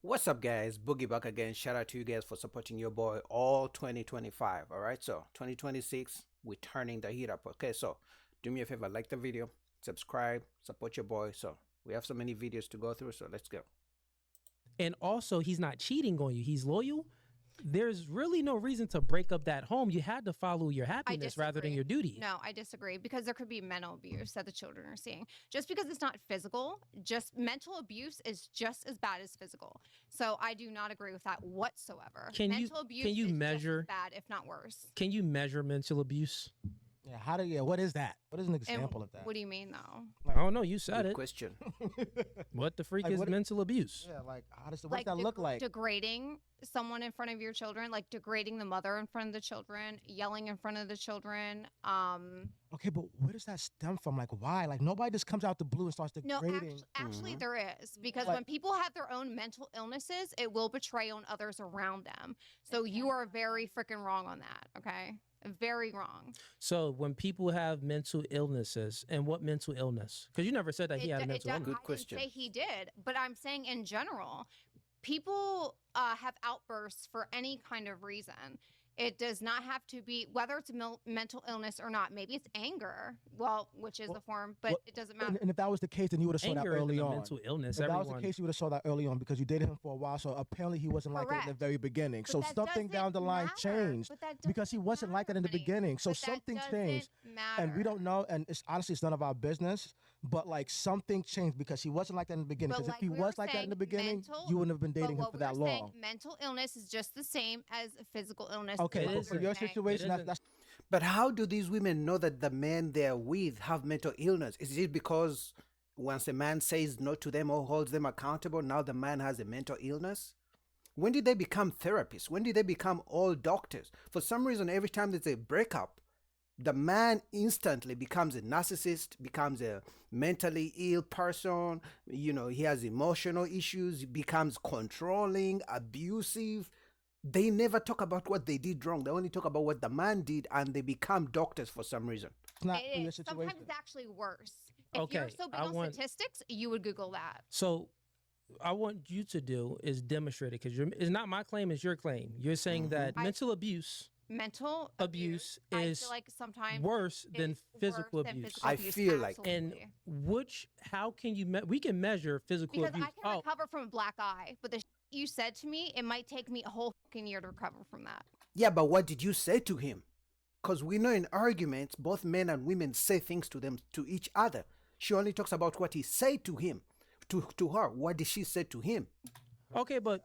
What's up, guys? Boogie back again. Shout out to you guys for supporting your boy all 2025. All right, so 2026, we're turning the heat up. Okay, so do me a favor, like the video, subscribe, support your boy. So we have so many videos to go through, so let's go. And also, he's not cheating on you. He's loyal. There's really no reason to break up that home. You had to follow your happiness rather than disagree. your duty. No, I disagree because there could be mental abuse that the children are seeing. Just because it's not physical, just mental abuse is just as bad as physical. So I do not agree with that whatsoever. Mental abuse can you is measure just as bad, if not worse. Can you measure mental abuse? Yeah, what is that? What is an example of that? What do you mean though? I don't know. You said Good it. question. What the freak Like, is what- mental abuse? Yeah, like how does what's that look like? Degrading someone in front of your children, like degrading the mother in front of the children, yelling in front of the children. Okay, but where does that stem from? Like why? Like nobody just comes out the blue and starts No, degrading. actually there is, because Like- when people have their own mental illnesses, it will betray on others around them. So you are very freaking wrong on that. Okay, very wrong. So when people have mental illnesses, and what mental illness? Because you never said that he had a mental illness. Good I question. didn't say he did, but I'm saying in general, people have outbursts for any kind of reason. It does not have to be, whether it's mental illness or not. Maybe it's anger, which is Well- the form, but well, it doesn't matter. And if that was the case, then you would have saw that Anger isn't early a on. mental illness. If that was Everyone. the case, you would have saw that early on because you dated him for a while. So apparently he wasn't like that in the Correct. very beginning. But So that something down the doesn't line matter. changed But that because he doesn't wasn't like that in the matter, honey. beginning. So But that something doesn't changed. And we matter. don't know, and it's honestly it's none of our business. But like something changed because he wasn't like that in the beginning. But Because if he like we was were like that in the saying, beginning, mental- you wouldn't have been But dating him what for we that were saying, long. mental illness is just the same as physical illness. Okay, It but is for isn't. your Okay. situation, It isn't. that's But how do these women know that the men they're with have mental illness? Is it because once a man says no to them or holds them accountable, now the man has a mental illness? When did they become therapists? When did they become all doctors? For some reason, every time there's a breakup, the man instantly becomes a narcissist, becomes a mentally ill person. You know, he has emotional issues, he becomes controlling, abusive. They never talk about what they did wrong. They only talk about what the man did, and they become doctors for some reason. not It for your is. situation. Sometimes it's actually worse. If Okay, you're so big I on want- statistics, you would Google that. So I want you to do is demonstrate it because it's not my claim, it's your claim. You're saying that I- mental abuse Mental Abuse I is feel like sometimes worse than is physical worse than abuse. physical I abuse, feel like- And absolutely. how can you we can measure physical Because abuse? I can recover from a black eye, but the you said to me, it might take me a whole fucking year to recover from that. Yeah, but what did you say to him? Because we know in arguments, both men and women say things to each other. She only talks about what he said to him, to her. What did she say to him? Okay, but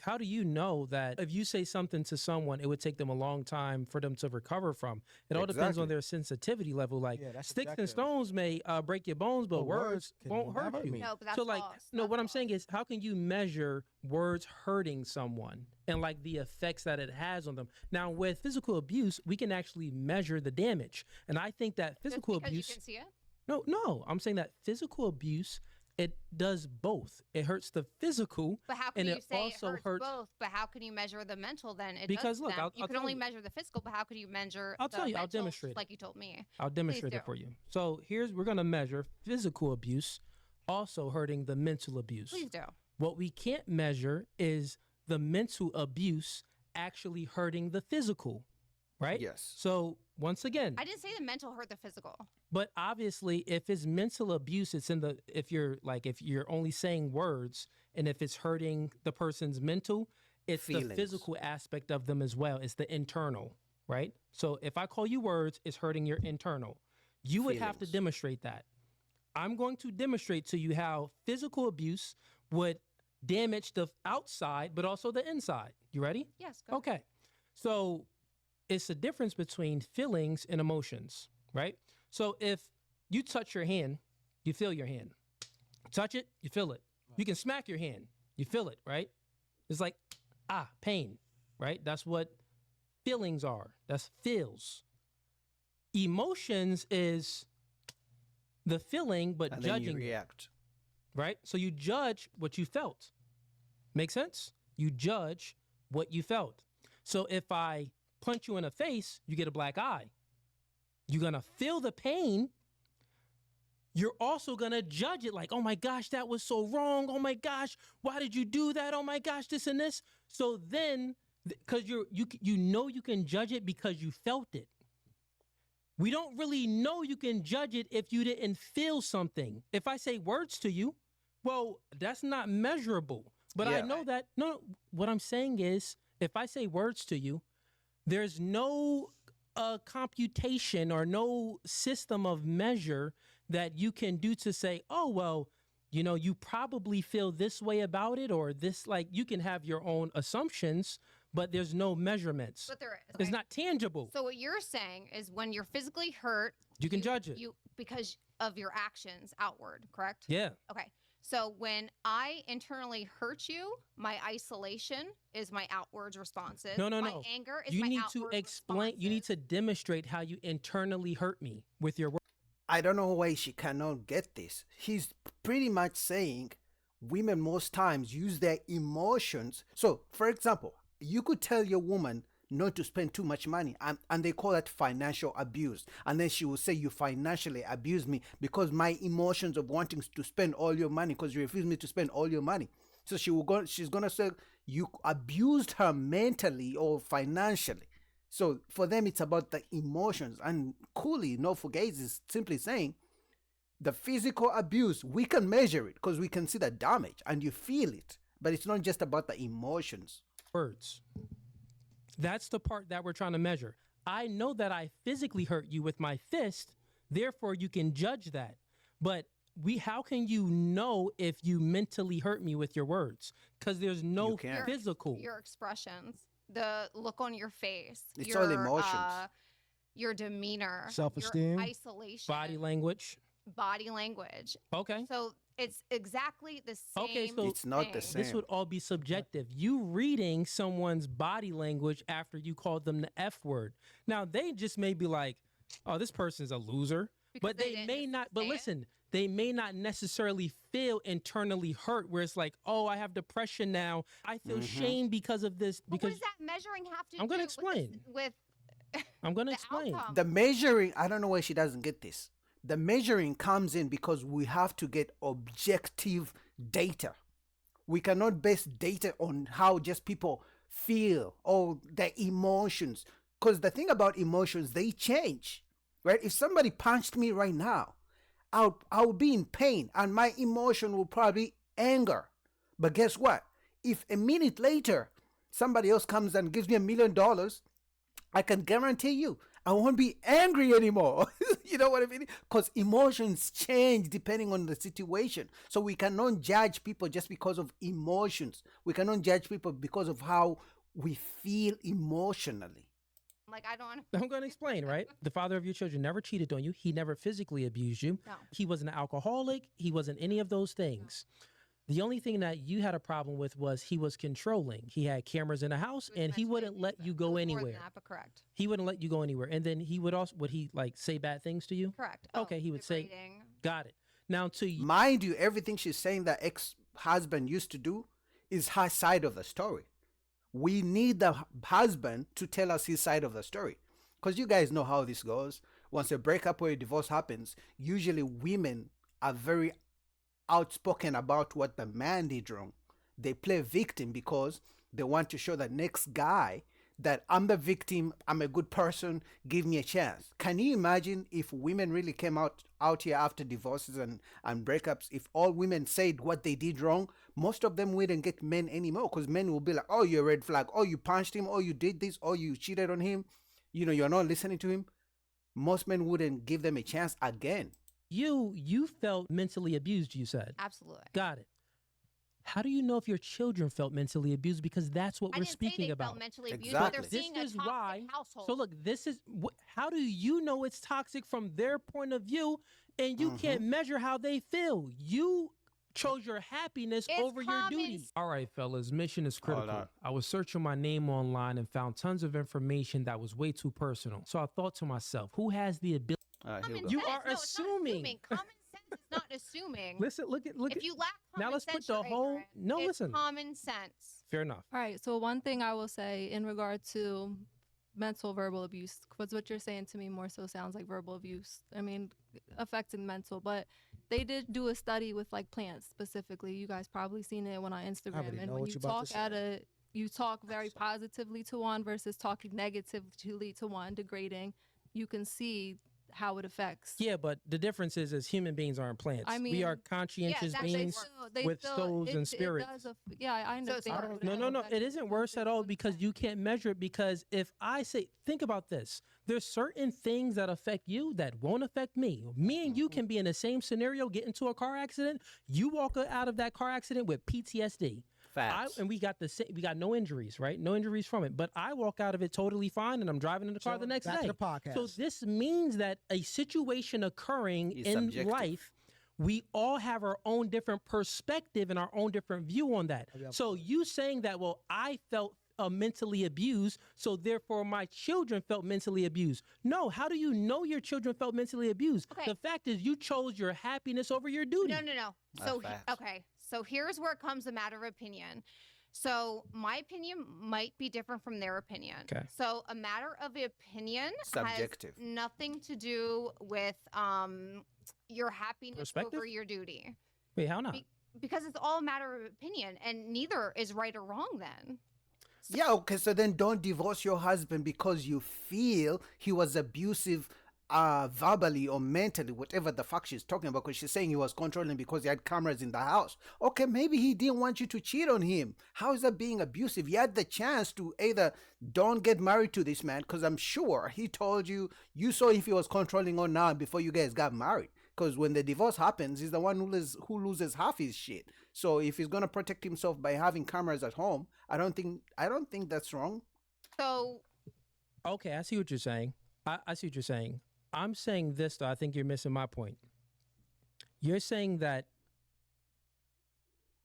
how do you know that if you say something to someone, it would take them a long time for them to recover from? It all depends Exactly. on their sensitivity level. Like Yeah, that's sticks and subjective. stones may break your bones, but But words words can won't hurt never you. me. No, but that's So like, false. no, That's what I'm saying false. is, how can you measure words hurting someone and like the effects that it has on them? Now, with physical abuse, we can actually measure the damage, and I think that Just physical because abuse. you can see it. No, I'm saying that physical abuse, it does both. It hurts the physical, But how can and you it say also it hurts hurts. both? But how can you measure the mental then? It Because does look, them. I'll You can tell only you. measure the physical, but how can you measure I'll the tell you, I'll mental, demonstrate just it. like you told me. I'll demonstrate do. it for you. So we're gonna measure physical abuse, also hurting the mental abuse. Please do. What we can't measure is the mental abuse actually hurting the physical, right? Yes. So once again, I didn't say the mental hurt the physical. but obviously, if it's mental abuse, it's in the if you're only saying words, and if it's hurting the person's mental, it's the Feelings. physical aspect of them as well. It's the internal, right? So if I call you words, it's hurting your internal. You would have to Feelings. demonstrate that. I'm going to demonstrate to you how physical abuse would damage the outside, but also the inside. You ready? Yes. Go. Okay. So it's the difference between feelings and emotions, right? So if you touch your hand, you feel your hand. Touch it, you feel it. You can smack your hand, you feel it, right? It's like, pain, right? That's what feelings are. That's feels. Emotions is the feeling, but And then you judging it, react. right? So you judge what you felt. Make sense? You judge what you felt. So if I punch you in the face, you get a black eye. You're gonna feel the pain. you're also going to judge it like, oh my gosh, that was so wrong. Oh my gosh, why did you do that? Oh my gosh, this and this. So then, because you know you can judge it because you felt it. We don't really know you can judge it if you didn't feel something. If I say words to you, well, that's not measurable. But I Yeah. know that, no, what I'm saying is, if I say words to you, there's no computation or no system of measure that you can do to say, oh, well, you know, you probably feel this way about it or this, like, you can have your own assumptions, but there's no measurements. But there is. It's right? not tangible. So what you're saying is when you're physically hurt, You can judge it. You because of your actions outward, correct? Yeah. Okay. So when I internally hurt you, my isolation is my outwards responses. No. My anger is You my need to outward explain, you need responses. to demonstrate how you internally hurt me with your words. I don't know why she cannot get this. He's pretty much saying women most times use their emotions. So, for example, you could tell your woman not to spend too much money, and they call that financial abuse. And then she will say, you financially abuse me because my emotions of wanting to spend all your money because you refuse me to spend all your money. So she's gonna say you abused her mentally or financially. So for them, it's about the emotions. And Cooley, no Fugazi, is simply saying the physical abuse, we can measure it because we can see the damage and you feel it. But it's not just about the emotions. Words. That's the part that we're trying to measure. I know that I physically hurt you with my fist, therefore you can judge that. But how can you know if you mentally hurt me with your words? Because there's no You can't. physical. Your expressions, the look on your face, It's your, all emotions. Your demeanor, Self-esteem. your isolation, Body language. body language. Okay. So it's exactly the same. Okay, so It's not the thing. same. This would all be subjective. You reading someone's body language after you called them the F word. Now, they just may be like, oh, this person's a loser. Because But they they didn't may just not, but say it. listen, they may not necessarily feel internally hurt where it's like, oh, I have depression now. I feel shame because of this. But Because what does that measuring have to I'm do gonna with this- explain. with I'm going to the explain. outcome? The measuring, I don't know why she doesn't get this. The measuring comes in because we have to get objective data. We cannot base data on how just people feel or their emotions. Because the thing about emotions, they change, right? If somebody punched me right now, I'll be in pain and my emotion will probably anger. But guess what? If a minute later somebody else comes and gives me $1 million, I can guarantee you I won't be angry anymore. You know what I mean? Because emotions change depending on the situation. So we cannot judge people just because of emotions. We cannot judge people because of how we feel emotionally. Like I don't. I'm going to explain, right? The father of your children never cheated on you. He never physically abused you. No. He wasn't an alcoholic. He wasn't any of those things. The only thing that you had a problem with was he was controlling. He had cameras in the house It was and he mentally wouldn't let you abusive. go It was more than anywhere. that, but correct. He wouldn't let you go anywhere. And then he would also, would he like say bad things to you? Correct. Okay, he would say- degrading. Got it. Now to you, Mind you, everything she's saying that ex-husband used to do is her side of the story. We need the husband to tell us his side of the story. Because you guys know how this goes. Once a breakup or a divorce happens, usually women are very outspoken about what the man did wrong. They play victim because they want to show the next guy that I'm the victim, I'm a good person, give me a chance. Can you imagine if women really came out here after divorces and breakups, if all women said what they did wrong, most of them wouldn't get men anymore because men will be like, oh, you're a red flag, oh, you punched him, oh, you did this, oh, you cheated on him, you know, you're not listening to him. Most men wouldn't give them a chance again. you felt mentally abused, you said. Absolutely. Got it. How do you know if your children felt mentally abused? Because that's what I we're didn't speaking say they about. felt mentally abused, but they're Exactly. seeing This is a toxic why. household. So look, this is how do you know it's toxic from their point of view, and you can't measure how they feel. You chose your happiness It's over your common duty. All right, fellas, mission is critical. on. I was searching my name online and found tons of information that was way too personal. So I thought to myself, who has the ability? Common You sense. are No, it's not assuming. Common sense is not assuming. Listen, look at If you lack now common let's put sense, the you're whole- ignorant. no, It's listen. common sense. Fair enough. All right. So one thing I will say in regard to mental verbal abuse, because what you're saying to me more so sounds like verbal abuse. I mean, affecting mental, but they did do a study with like plants specifically. You guys probably seen it when on Instagram. already And know when what you you about talk to at say. you talk very positively to one versus talking negatively to one, degrading, you can see how it affects. Yeah, but the difference is, as human beings aren't plants. I we are mean, conscientious that's beings still- with souls and spirits. Yeah, I it's understand. hard. what No, it no, no. affects It isn't worse at all because you can't measure it. Because if I say, think about this, there's certain things that affect you that won't affect me. Me and you can be in the same scenario, get into a car accident. You walk out of that car accident with PTSD. Facts. And we got we got no injuries, right? No injuries from it. But I walk out of it totally fine, and I'm driving in the car the next Back day. to the podcast. So this means that a situation occurring Is in subjective. life, we all have our own different perspective and our own different view on that. yeah. So you saying that, well, I felt mentally abused, so therefore my children felt mentally abused. No, how do you know your children felt mentally abused? Okay. The fact is you chose your happiness over your duty. No. That's So facts. okay. So here's where it comes a matter of opinion. So my opinion might be different from their opinion. Okay. So a matter of opinion Subjective. has nothing to do with your happiness Perspective? over your duty. Wait, how not? Because it's all a matter of opinion and neither is right or wrong then. Yeah, okay, so then don't divorce your husband because you feel he was abusive verbally or mentally, whatever the fuck she's talking about, because she's saying he was controlling because he had cameras in the house. Okay, maybe he didn't want you to cheat on him. How is that being abusive? You had the chance to either don't get married to this man, because I'm sure he told you, you saw if he was controlling or not before you guys got married. Because when the divorce happens, he's the one who loses half his shit. So if he's gonna protect himself by having cameras at home, I don't think that's wrong. So Okay, I see what you're saying. I see what you're saying. I'm saying this, though. I think you're missing my point. You're saying that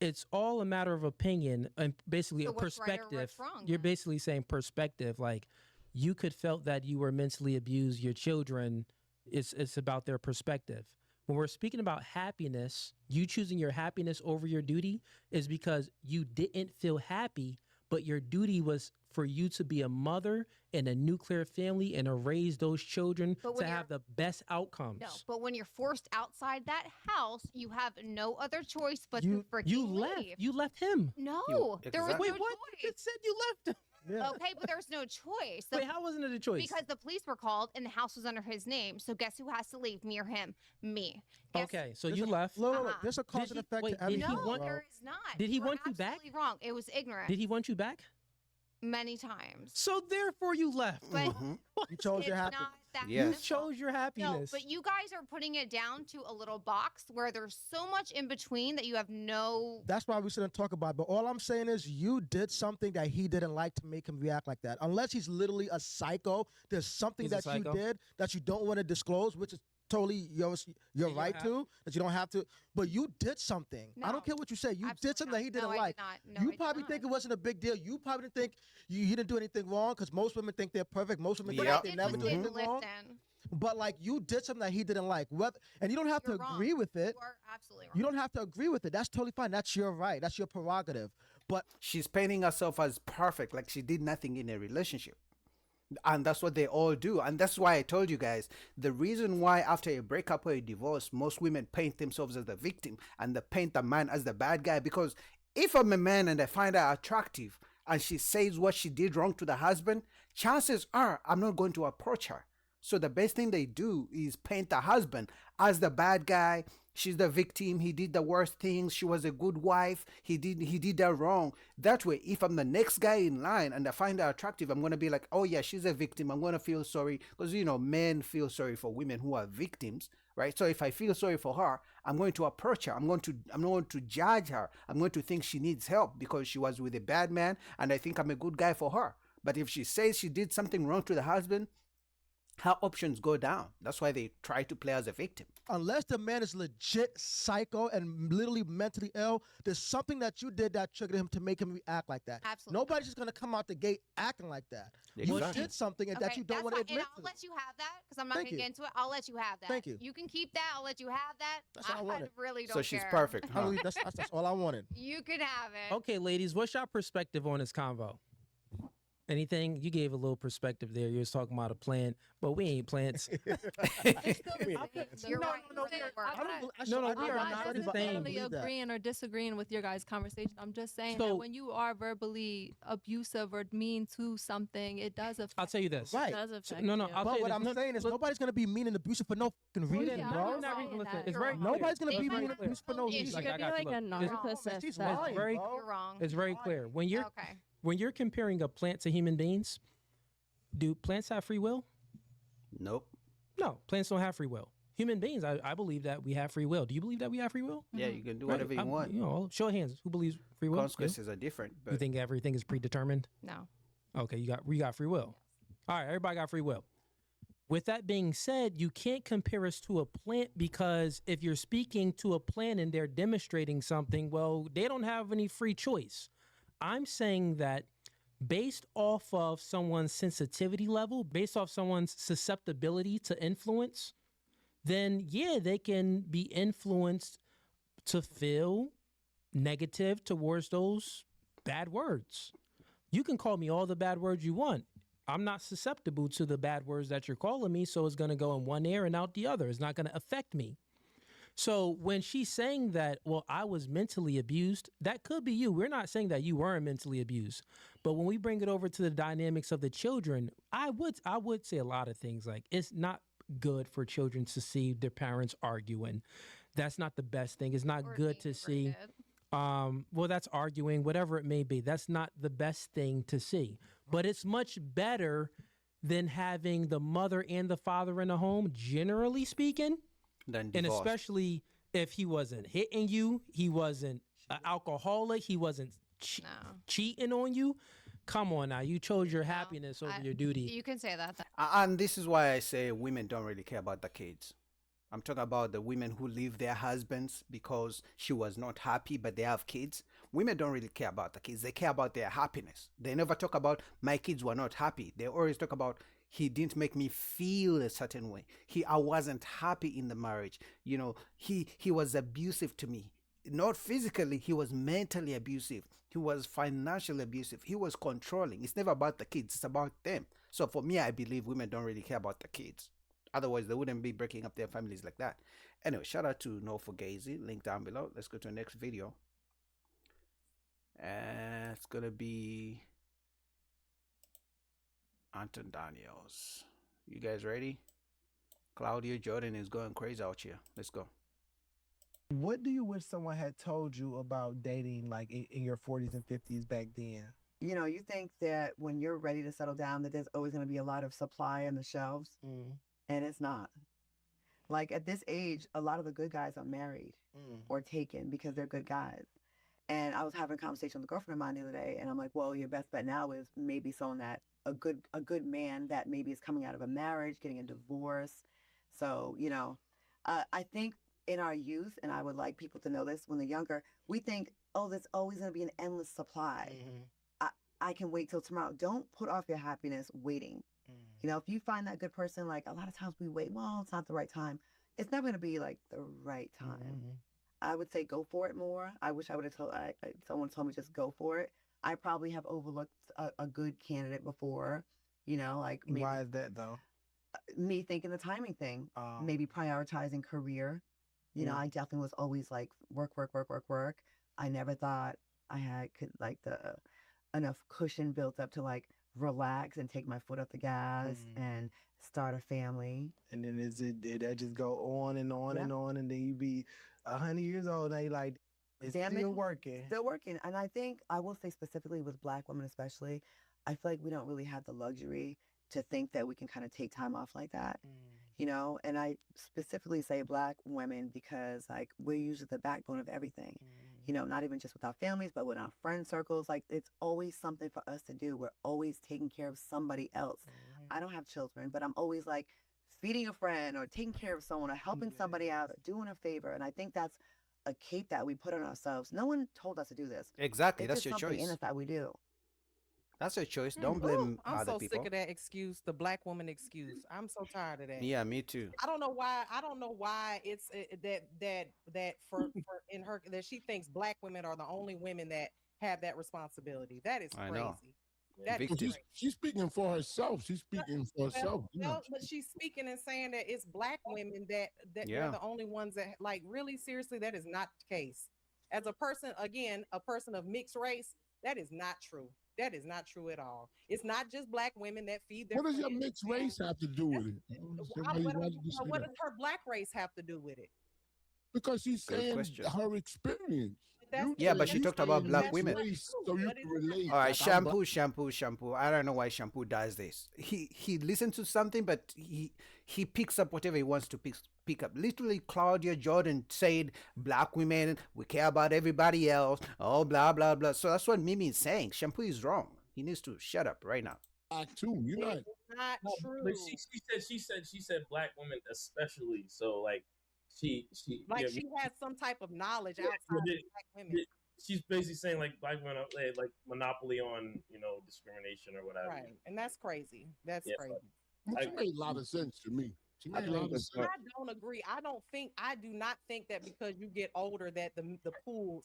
it's all a matter of opinion and basically So a what's right or perspective. what's wrong, You're then? basically saying perspective. Like you could felt that you were mentally abused. Your children, it's about their perspective. When we're speaking about happiness, you choosing your happiness over your duty is because you didn't feel happy, but your duty was for you to be a mother in a nuclear family and to raise those children But to when you're- have the best outcomes. no, but when you're forced outside that house, you have no other choice but You to freaking you left. leave. You left him. No, You- there was exactly. Wait, no what? You choice. just said you left him. Yeah. Okay, but there's no choice. The- Wait, how wasn't it a choice? because the police were called and the house was under his name. So guess who has to leave? Me or him? Me. Guess- Okay, so There's you a- left. Look, Uh-huh. there's a cause Did and he- effect wait, to did he everything, No, want- bro. there is not. Did he You're want you back? absolutely wrong. It was ignorant. Did he want you back? Many times. So therefore you left. But Mhm. You chose it's your happiness. not that Yes. You simple. chose your No, happiness. but you guys are putting it down to a little box where there's so much in between that you have no. That's why we shouldn't talk about it. But all I'm saying is you did something that he didn't like to make him react like that. Unless he's literally a psycho, there's something He's a that you psycho? did that you don't want to disclose, which is totally your you right have- to, that you don't have to. But you did something. I No, don't care what you say. You did Absolutely something that he not. didn't No, I like. did not. No, You I did probably not. think it wasn't a big deal. You probably didn't think he didn't do anything wrong because most women think they're perfect. Most women What think I they did never was do didn't anything wrong. listen. But like you did something that he didn't like. Whether, and you don't have You're to wrong. agree with it. You are absolutely wrong. You don't have to agree with it. That's totally fine. That's your right. That's your prerogative. But She's painting herself as perfect, like she did nothing in a relationship. And that's what they all do. And that's why I told you guys the reason why after a breakup or a divorce, most women paint themselves as the victim and they paint the man as the bad guy. Because if I'm a man and I find her attractive and she says what she did wrong to the husband, chances are I'm not going to approach her. So the best thing they do is paint the husband as the bad guy. She's the victim. He did the worst things. She was a good wife. He did that wrong. That way, if I'm the next guy in line and I find her attractive, I'm gonna be like, oh yeah, she's a victim. I'm gonna feel sorry because men feel sorry for women who are victims, right? So if I feel sorry for her, I'm going to approach her. I'm not going to judge her. I'm going to think she needs help because she was with a bad man, and I think I'm a good guy for her. But if she says she did something wrong to the husband, her options go down. That's why they try to play as a victim. unless the man is legit psycho and literally mentally ill, there's something that you did that triggered him to make him react like that. Absolutely. Nobody's just gonna come out the gate acting like that. You Exactly. did something and that Okay, you don't that's want to fine, and admit I'll to. let you have that because I'm not Thank going to you. get into it. I'll let you have that. Thank you. You can keep that. I'll let you have that. That's all I wanted. really don't So she's care. perfect, I huh? really- that's all I wanted. You can have it. Okay, ladies, what's your perspective on this convo? Anything? You gave a little perspective there. You was talking about a plant, but we ain't plants. It's still the same. You're No, right. no, You're no, right. I'm not- No, no, I'm we are not not the necessarily same. agreeing or disagreeing with your guys' conversation. I'm just saying So- that when you are verbally abusive or mean to something, it does affect. I'll tell you this. Right. Does So- affect no, no. you. I'll tell But you what this. I'm No, saying is look, nobody's gonna be mean and abusive for no fucking reason, yeah, bro. I'm not reason. Listen, that. it's You're very wrong. clear. Nobody's gonna It's be very mean and clear. abusive for no It's reason. Like, Could I be got you. like a Look, it's- narcissist. She's that- lying, It's very- bro. You're wrong. It's very clear. Okay. When you're comparing a plant to human beings, do plants have free will? Nope. No, plants don't have free will. Human beings, I believe that we have free will. Do you believe that we have free will? Yeah, Mm-hmm. you can do Right. whatever you want. You know, show of hands. Who believes free will? You? Consequences are different, You but think everything is predetermined? No. Okay, we got free will. All right, everybody got free will. With that being said, you can't compare us to a plant because if you're speaking to a plant and they're demonstrating something, well, they don't have any free choice. I'm saying that based off of someone's sensitivity level, based off someone's susceptibility to influence, then yeah, they can be influenced to feel negative towards those bad words. You can call me all the bad words you want. I'm not susceptible to the bad words that you're calling me, so it's going to go in one ear and out the other. It's not going to affect me. So when she's saying that, well, I was mentally abused, that could be you. We're not saying that you weren't mentally abused. But when we bring it over to the dynamics of the children, I would say a lot of things like it's not good for children to see their parents arguing. That's not the best thing. It's not Or good being to see. degraded. Well, that's arguing, whatever it may be. That's not the best thing to see. But it's much better than having the mother and the father in the home, generally speaking. then And divorce. especially if he wasn't hitting you, he wasn't an alcoholic, he wasn't No. cheating on you. Come on now, you chose your happiness over your duty. You can say that. And this is why I say women don't really care about the kids. I'm talking about the women who leave their husbands because she was not happy, but they have kids. Women don't really care about the kids. They care about their happiness. They never talk about my kids were not happy. They always talk about he didn't make me feel a certain way. I wasn't happy in the marriage. You know, he was abusive to me. Not physically, he was mentally abusive. He was financially abusive. He was controlling. It's never about the kids, it's about them. So for me, I believe women don't really care about the kids. Otherwise, they wouldn't be breaking up their families like that. Anyway, shout out to No Fugazi, link down below. Let's go to the next video. It's gonna be Anton Daniels. You guys ready? Claudia Jordan is going crazy out here. Let's go. What do you wish someone had told you about dating like in your 40s and 50s back then? You know, you think that when you're ready to settle down, that there's always going to be a lot of supply on the shelves, and it's not. Like at this age, a lot of the good guys are married or taken because they're good guys. And I was having a conversation with a girlfriend of mine the other day, and I'm like, well, your best bet now is maybe someone that a good man that maybe is coming out of a marriage, getting a divorce. So, you know, I think in our youth, and I would like people to know this when they're younger, we think, oh, there's always going to be an endless supply. I can wait till tomorrow. Don't put off your happiness waiting. You know, if you find that good person, like a lot of times we wait, well, it's not the right time. It's never going to be like the right time. I would say go for it more. I wish I would have told someone told me just go for it. I probably have overlooked a good candidate before, you know, like maybe, Why is that though? me thinking the timing thing, maybe prioritizing career. You know, I definitely was always like work. I never thought I had enough cushion built up to like relax and take my foot off the gas and start a family. And then did that just go on and on and on, and then you be 100 years old and you like it's Damn it. still working. Still working. And I think I will say specifically with Black women especially, I feel like we don't really have the luxury to think that we can kind of take time off like that. You know, and I specifically say Black women because like we're usually the backbone of everything. You know, not even just with our families, but with our friend circles. Like it's always something for us to do. We're always taking care of somebody else. I don't have children, but I'm always like feeding a friend or taking care of someone or helping somebody out or doing a favor. And I think that's a cape that we put on ourselves. No one told us to do this. Exactly. It's That's just your something choice. in us that we do. That's your choice. Don't blame I'm other so people. sick of that excuse, the Black woman excuse. I'm so tired of that. Yeah, me too. I don't know why it's that for in her that she thinks Black women are the only women that have that responsibility. That is I crazy. know. That is Victim. She's crazy. she's speaking for herself. She's speaking for herself. But she's speaking and saying that it's black women that they're Yeah. the only ones that like really seriously. That is not the case. As a person, again, a person of mixed race, that is not true. That is not true at all. It's not just black women that feed their. What does your friends. mixed race have to do with it? I don't understand why you What, wanted to say what that. does her black race have to do with it? Because she's Good saying question. her experience. That's Yeah, but she you talked saying about black mixed women. race so you But can it's not. relate. All right, Like, I'm black. shampoo. I don't know why shampoo does this. He listens to something, but he picks up whatever he wants to pick up. Literally, Claudia Jordan said, "Black women, we care about everybody else." Oh, blah blah blah. So that's what Mimi is saying. Shampoo is wrong. He needs to shut up right now. Black too. You're not. It's not No, true. but she said black women especially. So like she Like yeah, she has some type of knowledge yeah, outside yeah, of black women. she's basically saying like black women are like monopoly on discrimination or whatever. Right. And that's crazy. That's Yeah, crazy. She made a lot of sense to me. She I made a lot think of that's sense. I don't agree. I do not think that because you get older that the pool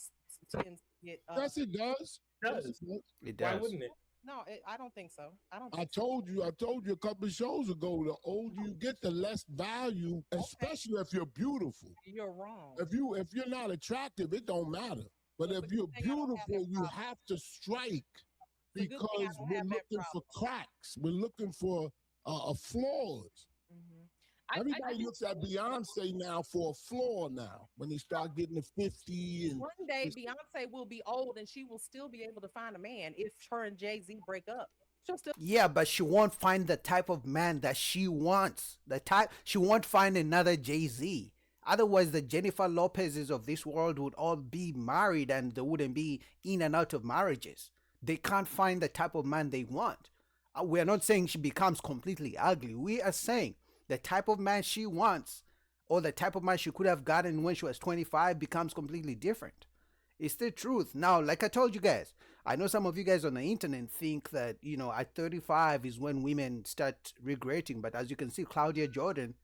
tends to get Yes, it does. It Yes, does. it does. It Why does. wouldn't it? no, I don't think so. I don't I think so. told you a couple of shows ago, the older you get, the less value, especially if you're beautiful. You're wrong. If you're not attractive, it don't matter. But Well, if it's a you're good thing I don't have that beautiful, you problem. have to strike It's a good thing I because don't we're have that looking for cracks. We're looking for flaws. Mhm. Everybody looks at Beyonce now for a flaw now when they start getting to 50 and One day it's- Beyonce will be old and she will still be able to find a man if her and Jay-Z break up. She'll still Yeah, but she won't find the type of man that she wants. She won't find another Jay-Z. Otherwise, the Jennifer Lopez's of this world would all be married and they wouldn't be in and out of marriages. They can't find the type of man they want. We're not saying she becomes completely ugly. We are saying the type of man she wants or the type of man she could have gotten when she was 25 becomes completely different. It's the truth. Now, like I told you guys, I know some of you guys on the internet think that, at 35 is when women start regretting. But as you can see, Claudia Jordan,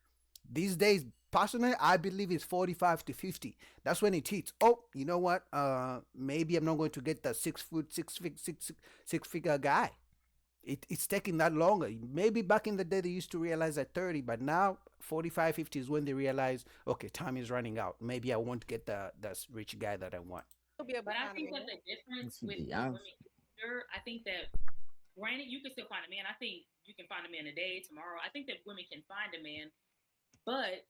these days, personally, I believe it's 45 to 50. That's when it hits. Oh, you know what? Maybe I'm not going to get the six figure guy. It's taking that longer. Maybe back in the day they used to realize at 30, but now 45, 50 is when they realize, okay, time is running out. Maybe I won't get the rich guy that I want. be able But to I find a think man. that the difference That's with Beyonce. women, sure, I think that granted you can still find a man. I think you can find a man today, tomorrow. I think that women can find a man, but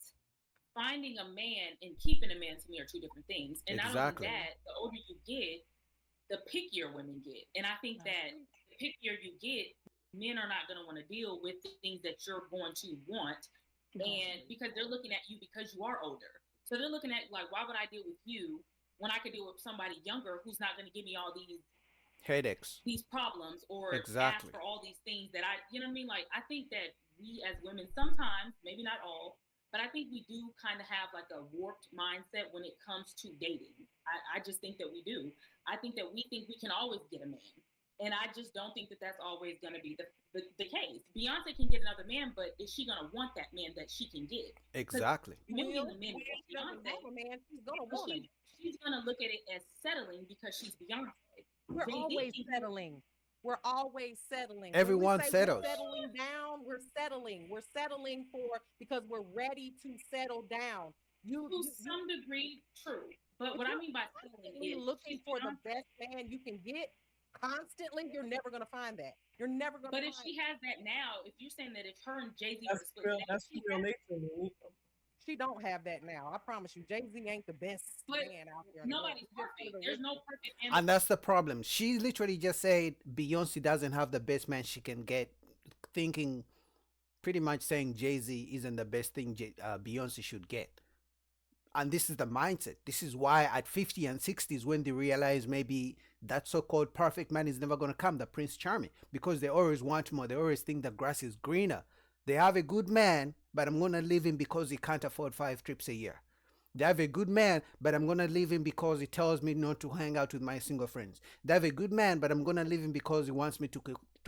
finding a man and keeping a man to me are two different things. And Exactly. not only that, the older you get, the pickier women get. And I think that the pickier you get, men are not going to want to deal with the things that you're going to want. And because they're looking at you because you are older. So they're looking at like, why would I deal with you when I could deal with somebody younger who's not going to give me all Headaches. these problems or Exactly. ask for all these things that you know what I mean? Like, I think that we as women sometimes, maybe not all, but I think we do kind of have like a warped mindset when it comes to dating. I just think that we do. I think that we think we can always get a man. And I just don't think that that's always going to be the case. Beyonce can get another man, but is she going to want that man that she can get? Exactly. Millions of men When want she doesn't Beyonce, want a man, she's gonna but want him. she's going to look at it as settling because she's Beyonce. We're Jay-Z always thinks- settling. We're always settling. Everyone when we say settles. We're settling down. We're settling. We're settling because we're ready to settle down. To some degree, true. But what I mean by settling constantly is looking she's for the Beyonce. best man you can get constantly, you're never gonna find that. You're never gonna But if find she has that now, if you're saying that if her and Jay-Z were to That's split, real. now, That's she real has- nature. Man. she don't have that now. I promise you, Jay-Z ain't the best But man out there. in the world. nobody's He's just one of perfect. the There's rich- no perfect man. And that's the problem. She literally just said Beyonce doesn't have the best man she can get, thinking pretty much saying Jay-Z isn't the best thing Beyonce should get. And this is the mindset. This is why at 50 and 60s, when they realize maybe that so-called perfect man is never going to come, the Prince Charming, because they always want more. They always think the grass is greener. They have a good man, but I'm going to leave him because he can't afford 5 trips a year. They have a good man, but I'm going to leave him because he tells me not to hang out with my single friends. They have a good man, but I'm going to leave him because he wants me to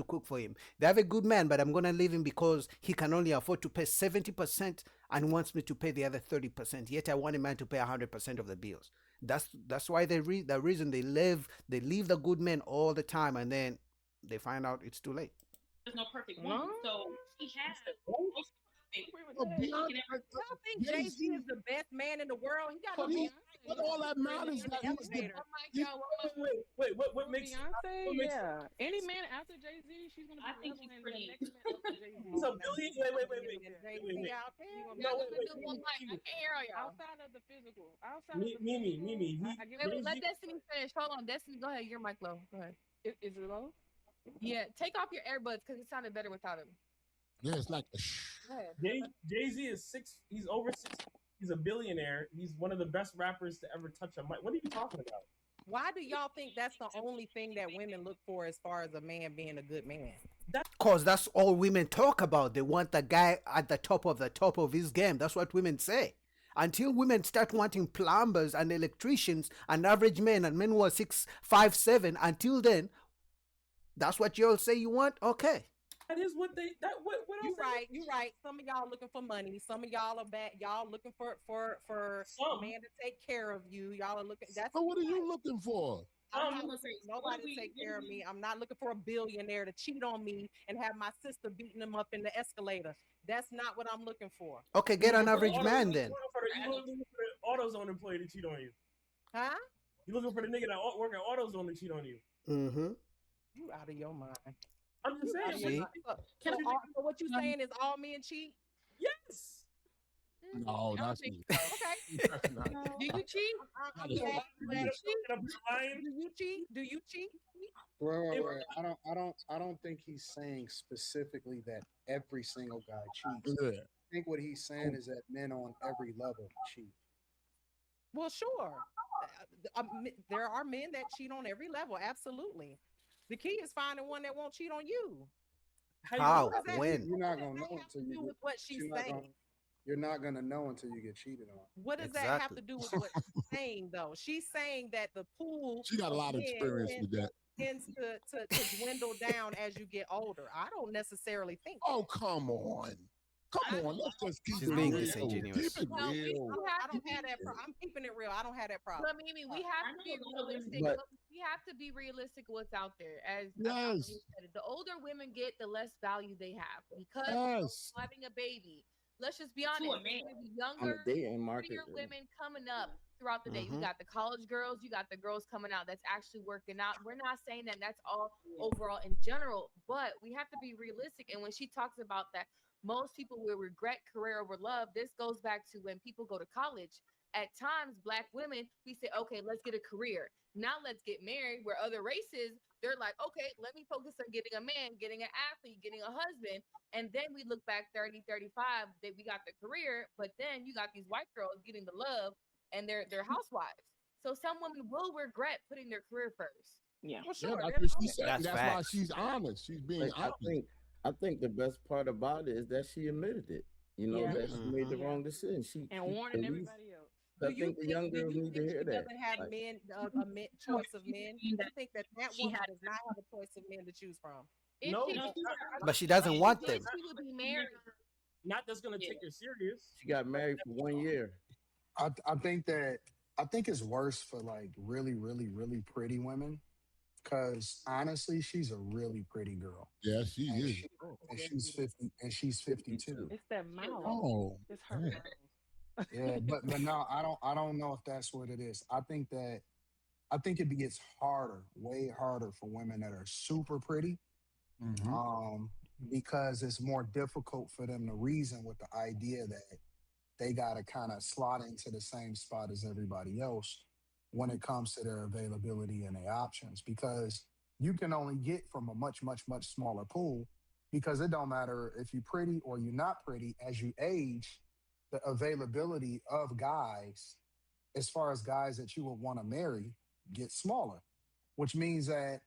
cook for him. They have a good man, but I'm going to leave him because he can only afford to pay 70% and wants me to pay the other 30%. Yet I want a man to pay 100% of the bills. That's why the reason they leave the good men all the time, and then they find out it's too late. There's no perfect woman. So she has Beyonce, Y'all think Jay Z is the best man in the world? He got but, no but all that matters is that he's the, Wait, what makes Beyonce? what makes- Yeah. Any man after Jay Z, she's gonna be I think level, she's and pretty. the next man after Jay Z. He's a billion. Wait. out there. No, wait. Outside of the physical, outside of the Mimi. I get Wait, what let Jay-Z- Destiny finish. Hold on, Destiny. Go ahead. You're mic low. Go ahead. Is it low? Yeah, take off your earbuds because it sounded better without him. yeah, it's like a shh. Go ahead. Jay-Z is 6. He's over 6. He's a billionaire. He's one of the best rappers to ever touch a mic. What are you talking about? Why do y'all think that's the only thing that women look for as far as a man being a good man? Cause that's all women talk about. They want the guy at the top of his game. That's what women say. Until women start wanting plumbers and electricians and average men and men who are 6'5", 7", until then, that's what you all say you want? Okay. That is what they. That what You else? right, you right. Some of y'all looking for money. Some of y'all are bad. Y'all looking for a Some. man to take care of you. Y'all are looking. That's So what are you looking for? I'm not I'm gonna looking say, for nobody to take care of me. I'm not looking for a billionaire to cheat on me and have my sister beating him up in the escalator. That's not what I'm looking for. Okay, get an average Auto- man then. You looking for the AutoZone employee to cheat on you. Huh? You looking for the nigga that work at AutoZone to cheat on you. Mm-hmm. You out of your mind. I'm just You out of saying. your See? mind. Can I- So what you saying is all men cheat? Yes. No, I don't that's think me. Okay. That's not- Do you cheat? I'm That is- glad you cheat. Up your line. Do you cheat? Do you cheat? Wait. I don't think he's saying specifically that every single guy cheats. Yeah. I think what he's saying is that men on every level cheat. Well, sure. There are men that cheat on every level. Absolutely. The key is finding one that won't cheat on you. How? What does that- When? You're not What gonna does know that have until to you do get. with what she's you're not saying? gonna- You're not gonna know until you get cheated on. What does that have to Exactly. do with what she's saying, though? She's saying that the pool She got a of lot of men experience with that. tends to dwindle down as you get older. I don't necessarily think. Oh, come on. Come on, let's just keep She's it being real. disingenuous. Keep it Well, real. I don't have that. I'm keeping it real. I don't have that problem. But Mimi, we have to be realistic. But- We have to be realistic what's out there. As Yes. you said, the older women get, the less value they have because Yes. of having a baby. Let's just be To a honest. man. There's On the younger, dating market. prettier women coming up throughout the day. You Mhm. got the college girls, you got the girls coming out that's actually working out. We're not saying that that's all overall in general, but we have to be realistic. And when she talks about that, most people will regret career over love. This goes back to when people go to college. At times, Black women, we say, okay, let's get a career. Now let's get married. Where other races, they're like, okay, let me focus on getting a man, getting an athlete, getting a husband. And then we look back 30, 35, that we got the career, but then you got these white girls getting the love and they're housewives. So some women will regret putting their career first. Yeah. Well, Yeah, sure. that's there's what she no- said. That's That's why facts. she's honest. She's being Like, honest. I think the best part about it is that she admitted it. You know, Yeah. that she made the Mhm. wrong decision. She And she warning believed- everybody else. I think the young girls need to hear she that. doesn't have Like, men a men choice of men? You think that She woman had- does not have a choice of men to choose from? If No, she, no, But she doesn't want she them. would be married. Not that's gonna take her serious. she got married for 1 year. I think it's worse for like really, really, really pretty women. Cause honestly, she's a really pretty girl. Yeah, she And, is. she, and she's 50 and she's 52. It's that mouth. Oh, It's her man. mouth. Yeah, but no, I don't know if that's what it is. I think it gets harder, way harder for women that are super pretty. Because it's more difficult for them to reason with the idea that they gotta kind of slot into the same spot as everybody else when it comes to their availability and their options. Because you can only get from a much, much, much smaller pool because it don't matter if you're pretty or you're not pretty. As you age, the availability of guys, as far as guys that you would want to marry, gets smaller, which means that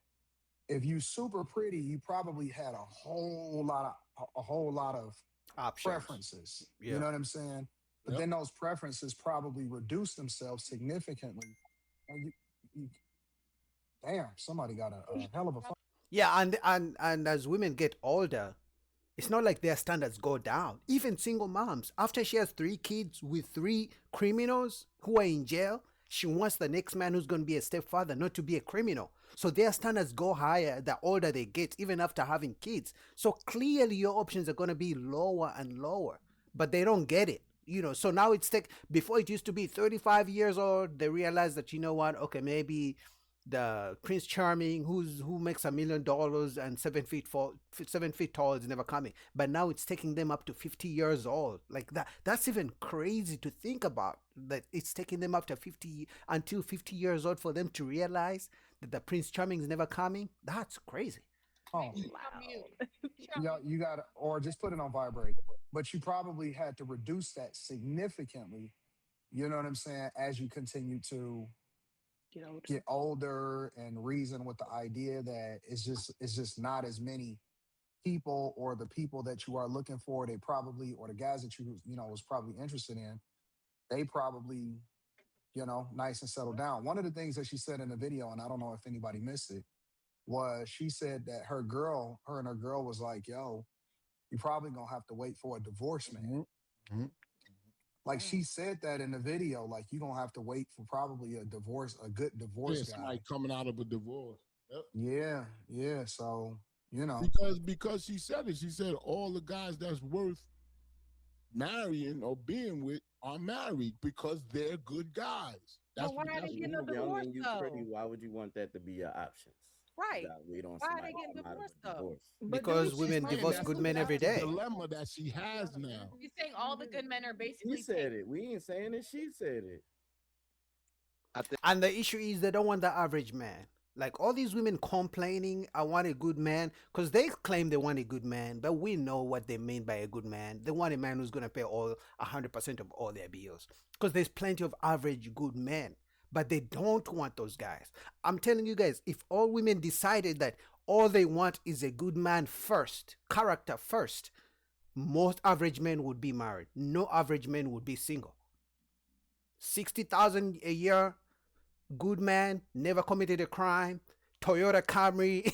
if you super pretty, you probably had a whole lot of Options. preferences. Yeah. You know what I'm saying? But Yep. then those preferences probably reduce themselves significantly. And damn, somebody got a hell of a Yeah, and as women get older, it's not like their standards go down. Even single moms, after she has 3 kids with 3 criminals who are in jail, She wants the next man who's going to be a stepfather not to be a criminal. So their standards go higher the older they get, even after having kids. So clearly your options are going to be lower and lower, but they don't get it. So now before it used to be 35 years old, they realize that, okay, maybe the Prince Charming who makes $1 million and 7 feet tall is never coming. But now it's taking them up to 50 years old. Like that's even crazy to think about, that it's taking them up to 50 years old for them to realize that the Prince Charming is never coming. That's crazy. Oh, you got to, or just put it on vibrate. But you probably had to reduce that significantly. You know what I'm saying? As you continue to get older and reason with the idea that it's just not as many people, or the people that you are looking for, they probably, or the guys that you was probably interested in, they probably, nice and settled down. One of the things that she said in the video, and I don't know if anybody missed it, was she said that her and her girl was like, yo, you're probably gonna have to wait for a divorce, man. Like she said that in the video, like you're gonna have to wait for probably a good divorce guy. Somebody coming out of a divorce. Yep. Yeah. So, because she said it. She said all the guys that's worth marrying or being with are married because they're good guys. That's why are they getting a divorce though? Why would you want that to be your option? Right. Wait on why are they getting divorced though? Because women divorce good men every day. The dilemma that she has now. You're saying all the good men are basically. He said it. We ain't saying it. She said it. And the issue is they don't want the average man. Like all these women complaining, I want a good man, because they claim they want a good man, but we know what they mean by a good man. They want a man who's going to pay 100% of all their bills, because there's plenty of average good men, but they don't want those guys. I'm telling you guys, if all women decided that all they want is a good man first, character first, most average men would be married. No average man would be single. 60,000 a year, good man, never committed a crime, Toyota Camry,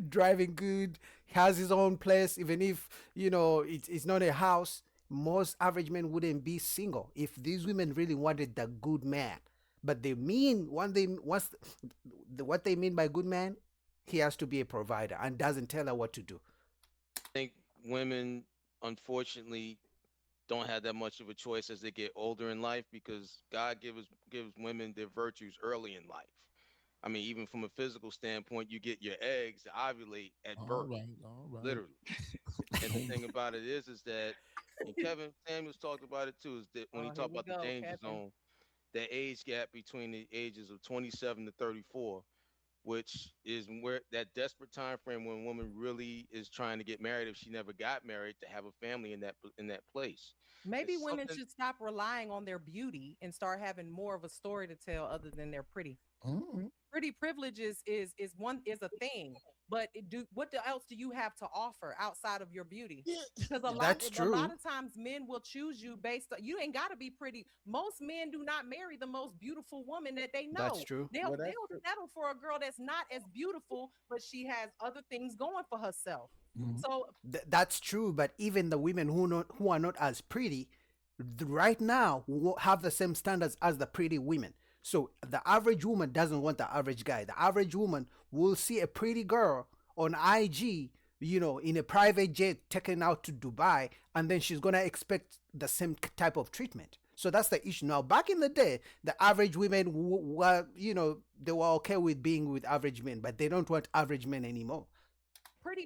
driving good, has his own place, even if, it's not a house. Most average men wouldn't be single if these women really wanted the good man. But what they mean by good man, he has to be a provider and doesn't tell her what to do. I think women, unfortunately, don't have that much of a choice as they get older in life, because God gives women their virtues early in life. I mean, even from a physical standpoint, you get your eggs to ovulate at birth, all right. literally. And the thing about it is that, and Kevin Samuels talked about it too, is that when he talked about the danger zone, the age gap between the ages of 27 to 34, which is where that desperate time frame when a woman really is trying to get married, if she never got married, to have a family in that place. Maybe women should stop relying on their beauty and start having more of a story to tell other than they're pretty. Pretty privileges is a thing, but what else do you have to offer outside of your beauty? Because a lot of times men will choose you based on, you ain't got to be pretty. Most men do not marry the most beautiful woman that they know. That's true. They'll settle for a girl that's not as beautiful, but she has other things going for herself. So that's true, but even the women who are not as pretty right now have the same standards as the pretty women. So the average woman doesn't want the average guy. The average woman will see a pretty girl on IG, in a private jet taken out to Dubai, and then she's gonna expect the same type of treatment. So that's the issue. Now, back in the day, the average women were, they were okay with being with average men, but they don't want average men anymore. Pretty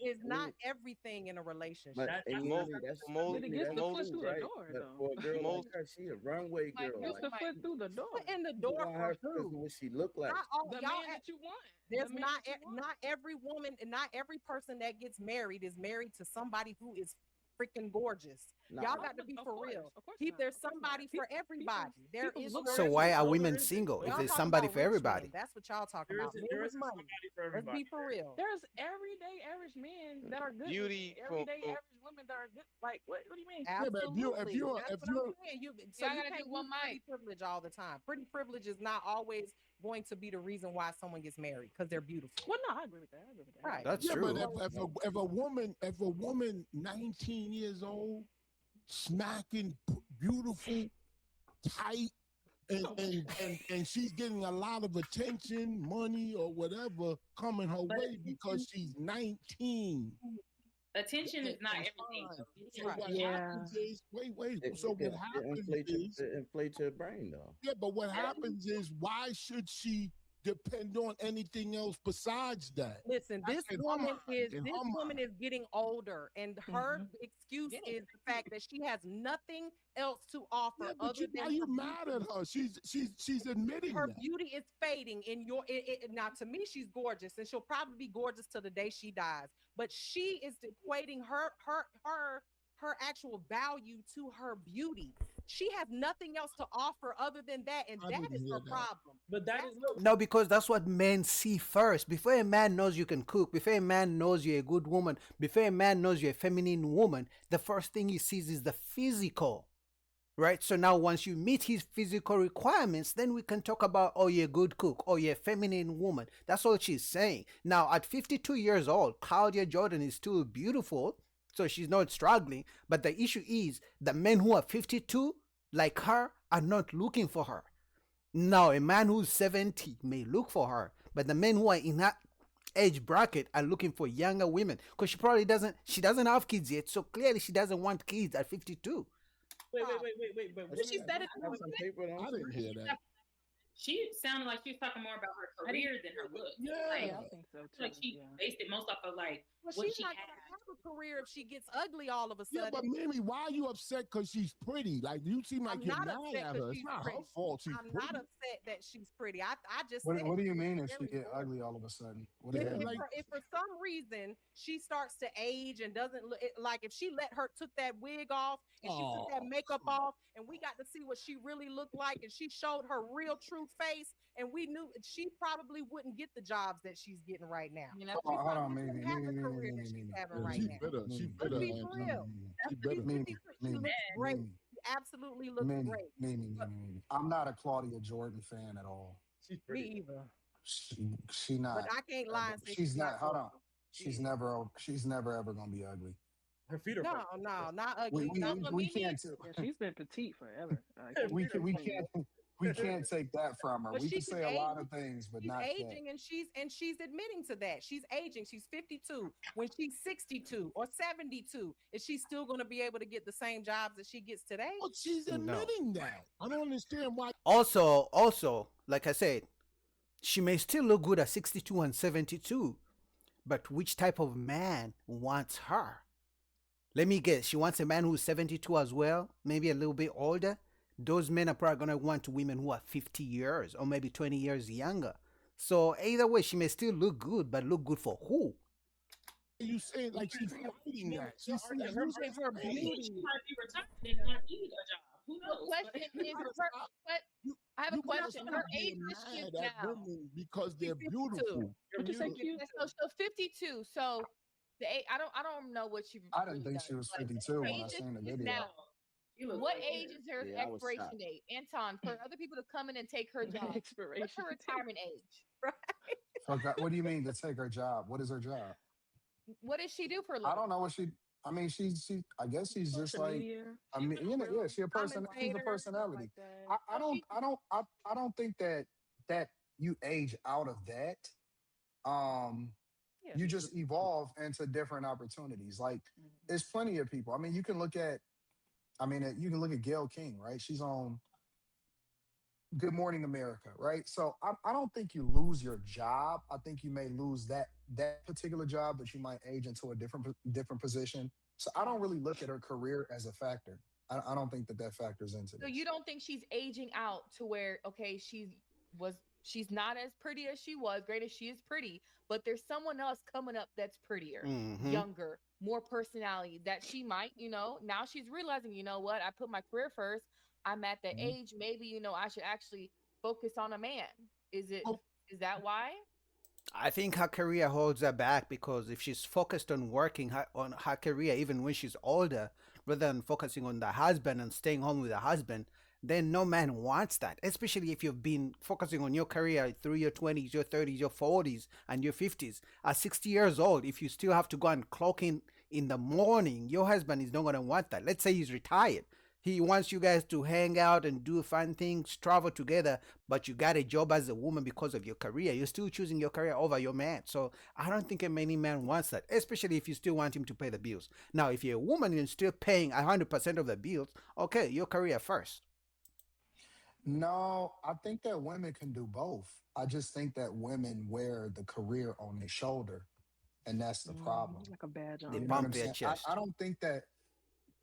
is not everything in a relationship. But it gets the foot through the door, though. For a girl like her, she a runway girl. Gets the foot through the door. Foot in the door for who? What she look like? The man that you want. There's not every woman and not every person that gets married is married to somebody who is freaking gorgeous. Y'all got to be for real. There's somebody for everybody. There is. So why are women single if there's somebody for everybody? That's what y'all talking about. There is money for everybody. Let's be for real. There's everyday average men that are good. Beauty, everyday average women that are good. Like what do you mean? Absolutely. If you're you can't use pretty privilege all the time. Pretty privilege is not always going to be the reason why someone gets married, because they're beautiful. Well, no, I agree with that. Right. That's true. But if a woman 19 years old, smacking, beautiful, tight, and she's getting a lot of attention, money, or whatever coming her way because she's 19. Attention is not everything. So what happens is, wait. So what happens is, it inflates your brain, though. yeah, but what happens is, why should she depend on anything else besides that? Listen, this In her woman mind, is in this her woman mind. is getting older, and her excuse is the fact that she has nothing else to offer Yeah, but other you, than why you her mad beauty. at her? She's admitting Her that. beauty is fading in your now to me she's gorgeous, and she'll probably be gorgeous till the day she dies, but she is equating her actual value to her beauty. She has nothing else to offer other than that, and I that didn't is hear her that. problem. But that is no. No, because that's what men see first. Before a man knows you can cook, before a man knows you're a good woman, before a man knows you're a feminine woman, the first thing he sees is the physical. Right? So now once you meet his physical requirements, then we can talk about, oh, you're a good cook, oh, you're a feminine woman. That's all she's saying. Now, at 52 years old, Claudia Jordan is still beautiful, so she's not struggling. But the issue is the men who are 52, like her, are not looking for her. Now, a man who's 70 may look for her, but the men who are in that age bracket are looking for younger women because she doesn't have kids yet, so clearly she doesn't want kids at 52. Wait. She said it. I didn't hear that. She sounded like she was talking more about her career than her looks. Yeah. Like, I think so too. like she based it most off of like Well, what she's she not had. gonna have a career if she gets ugly all of a Yeah, sudden. but Mimi, why are you upset because she's pretty? Like, you seem like I'm you're not mad upset at 'cause her. It's she's not her pretty. fault she's I'm pretty. not upset that she's pretty. I just What, said what do you she's mean if she very get gorgeous. ugly all of a sudden? What is Yeah, that? like- If for some reason she starts to age and doesn't look like if she took that wig off and she took that makeup off and we got to see what she really looked like and she showed her real true face and we knew she probably wouldn't get the jobs that she's getting right now. You know, She Hold on, probably Mimi, wouldn't have the Mimi, career Mimi, that she's Mimi. having Yeah, right she's now. bitter. She's Mimi, bitter. Let's be man. for real. She bitter. Mimi, She Mimi, looks great. Mimi, She absolutely looks Mimi, great. Mimi, But Mimi. I'm not a Claudia Jordan fan at all. She's me pretty. either. She not. But I can't lie and say She's not. Hold on. She She's never ever gonna be ugly. Her feet are No, perfect. no, not We ugly. we, No, we, but we Mimi, can't yeah, she's been petite forever. we can't take that from her. but We can she's say a lot of things, but she's not that. aging and she's admitting to that. She's aging. She's 52. When she's 62 or 72, is she still going to be able to get the same jobs that she gets today? But she's No. admitting that. I don't understand why. Also, like I said, she may still look good at 62 and 72, but which type of man wants her? Let me guess, she wants a man who's 72 as well, maybe a little bit older. Those men are probably going to want women who are 50 years or maybe 20 years younger. So either way, she may still look good, but look good for who? You saying like she's fighting that? She's saying Her her beauty. beauty. She might be retired and not need a job. Who knows? Question is, I have a question. Her age is she is now. Because they're beautiful. So 52. So the age, I don't know what she. I didn't think she was 52 when I seen the video. Now, what age is her Yeah, I was expiration shocked. date? Anton, for other people to come in and take her job, what's her retirement age? What do you mean to take her job? What is her job? What does she do for a I living? don't know what she. I mean, she. I guess she's just like. I mean, you know, yeah, she's a person. She's a personality. I don't think that you age out of that. You just evolve into different opportunities. Like, there's plenty of people. I mean, you can look at. You can look at Gayle King, right? She's on Good Morning America, right? So I don't think you lose your job. I think you may lose that particular job, but you might age into a different position. So I don't really look at her career as a factor. I don't think that factors into So it. you don't think she's aging out to where she's not as pretty as she was, great as she is pretty, but there's someone else coming up that's prettier, Mhm. younger, more personality that she might, now she's realizing, you know what, I put my career first. I'm at the age, maybe, I should actually focus on a man. Is that why? I think her career holds her back because if she's focused on working on her career, even when she's older, rather than focusing on the husband and staying home with the husband, then no man wants that. Especially if you've been focusing on your career through your 20s, your 30s, your 40s, and your 50s. At 60 years old, if you still have to go and clock in the morning, your husband is not going to want that. Let's say he's retired. He wants you guys to hang out and do fun things, travel together, but you got a job as a woman because of your career. You're still choosing your career over your man. So I don't think many man wants that, especially if you still want him to pay the bills. Now, if you're a woman and still paying 100% of the bills, okay, your career first. No, I think that women can do both. I just think that women wear the career on their shoulder, and that's the problem. Like a badge on. They You know what pump I'm their saying? chest. I don't think that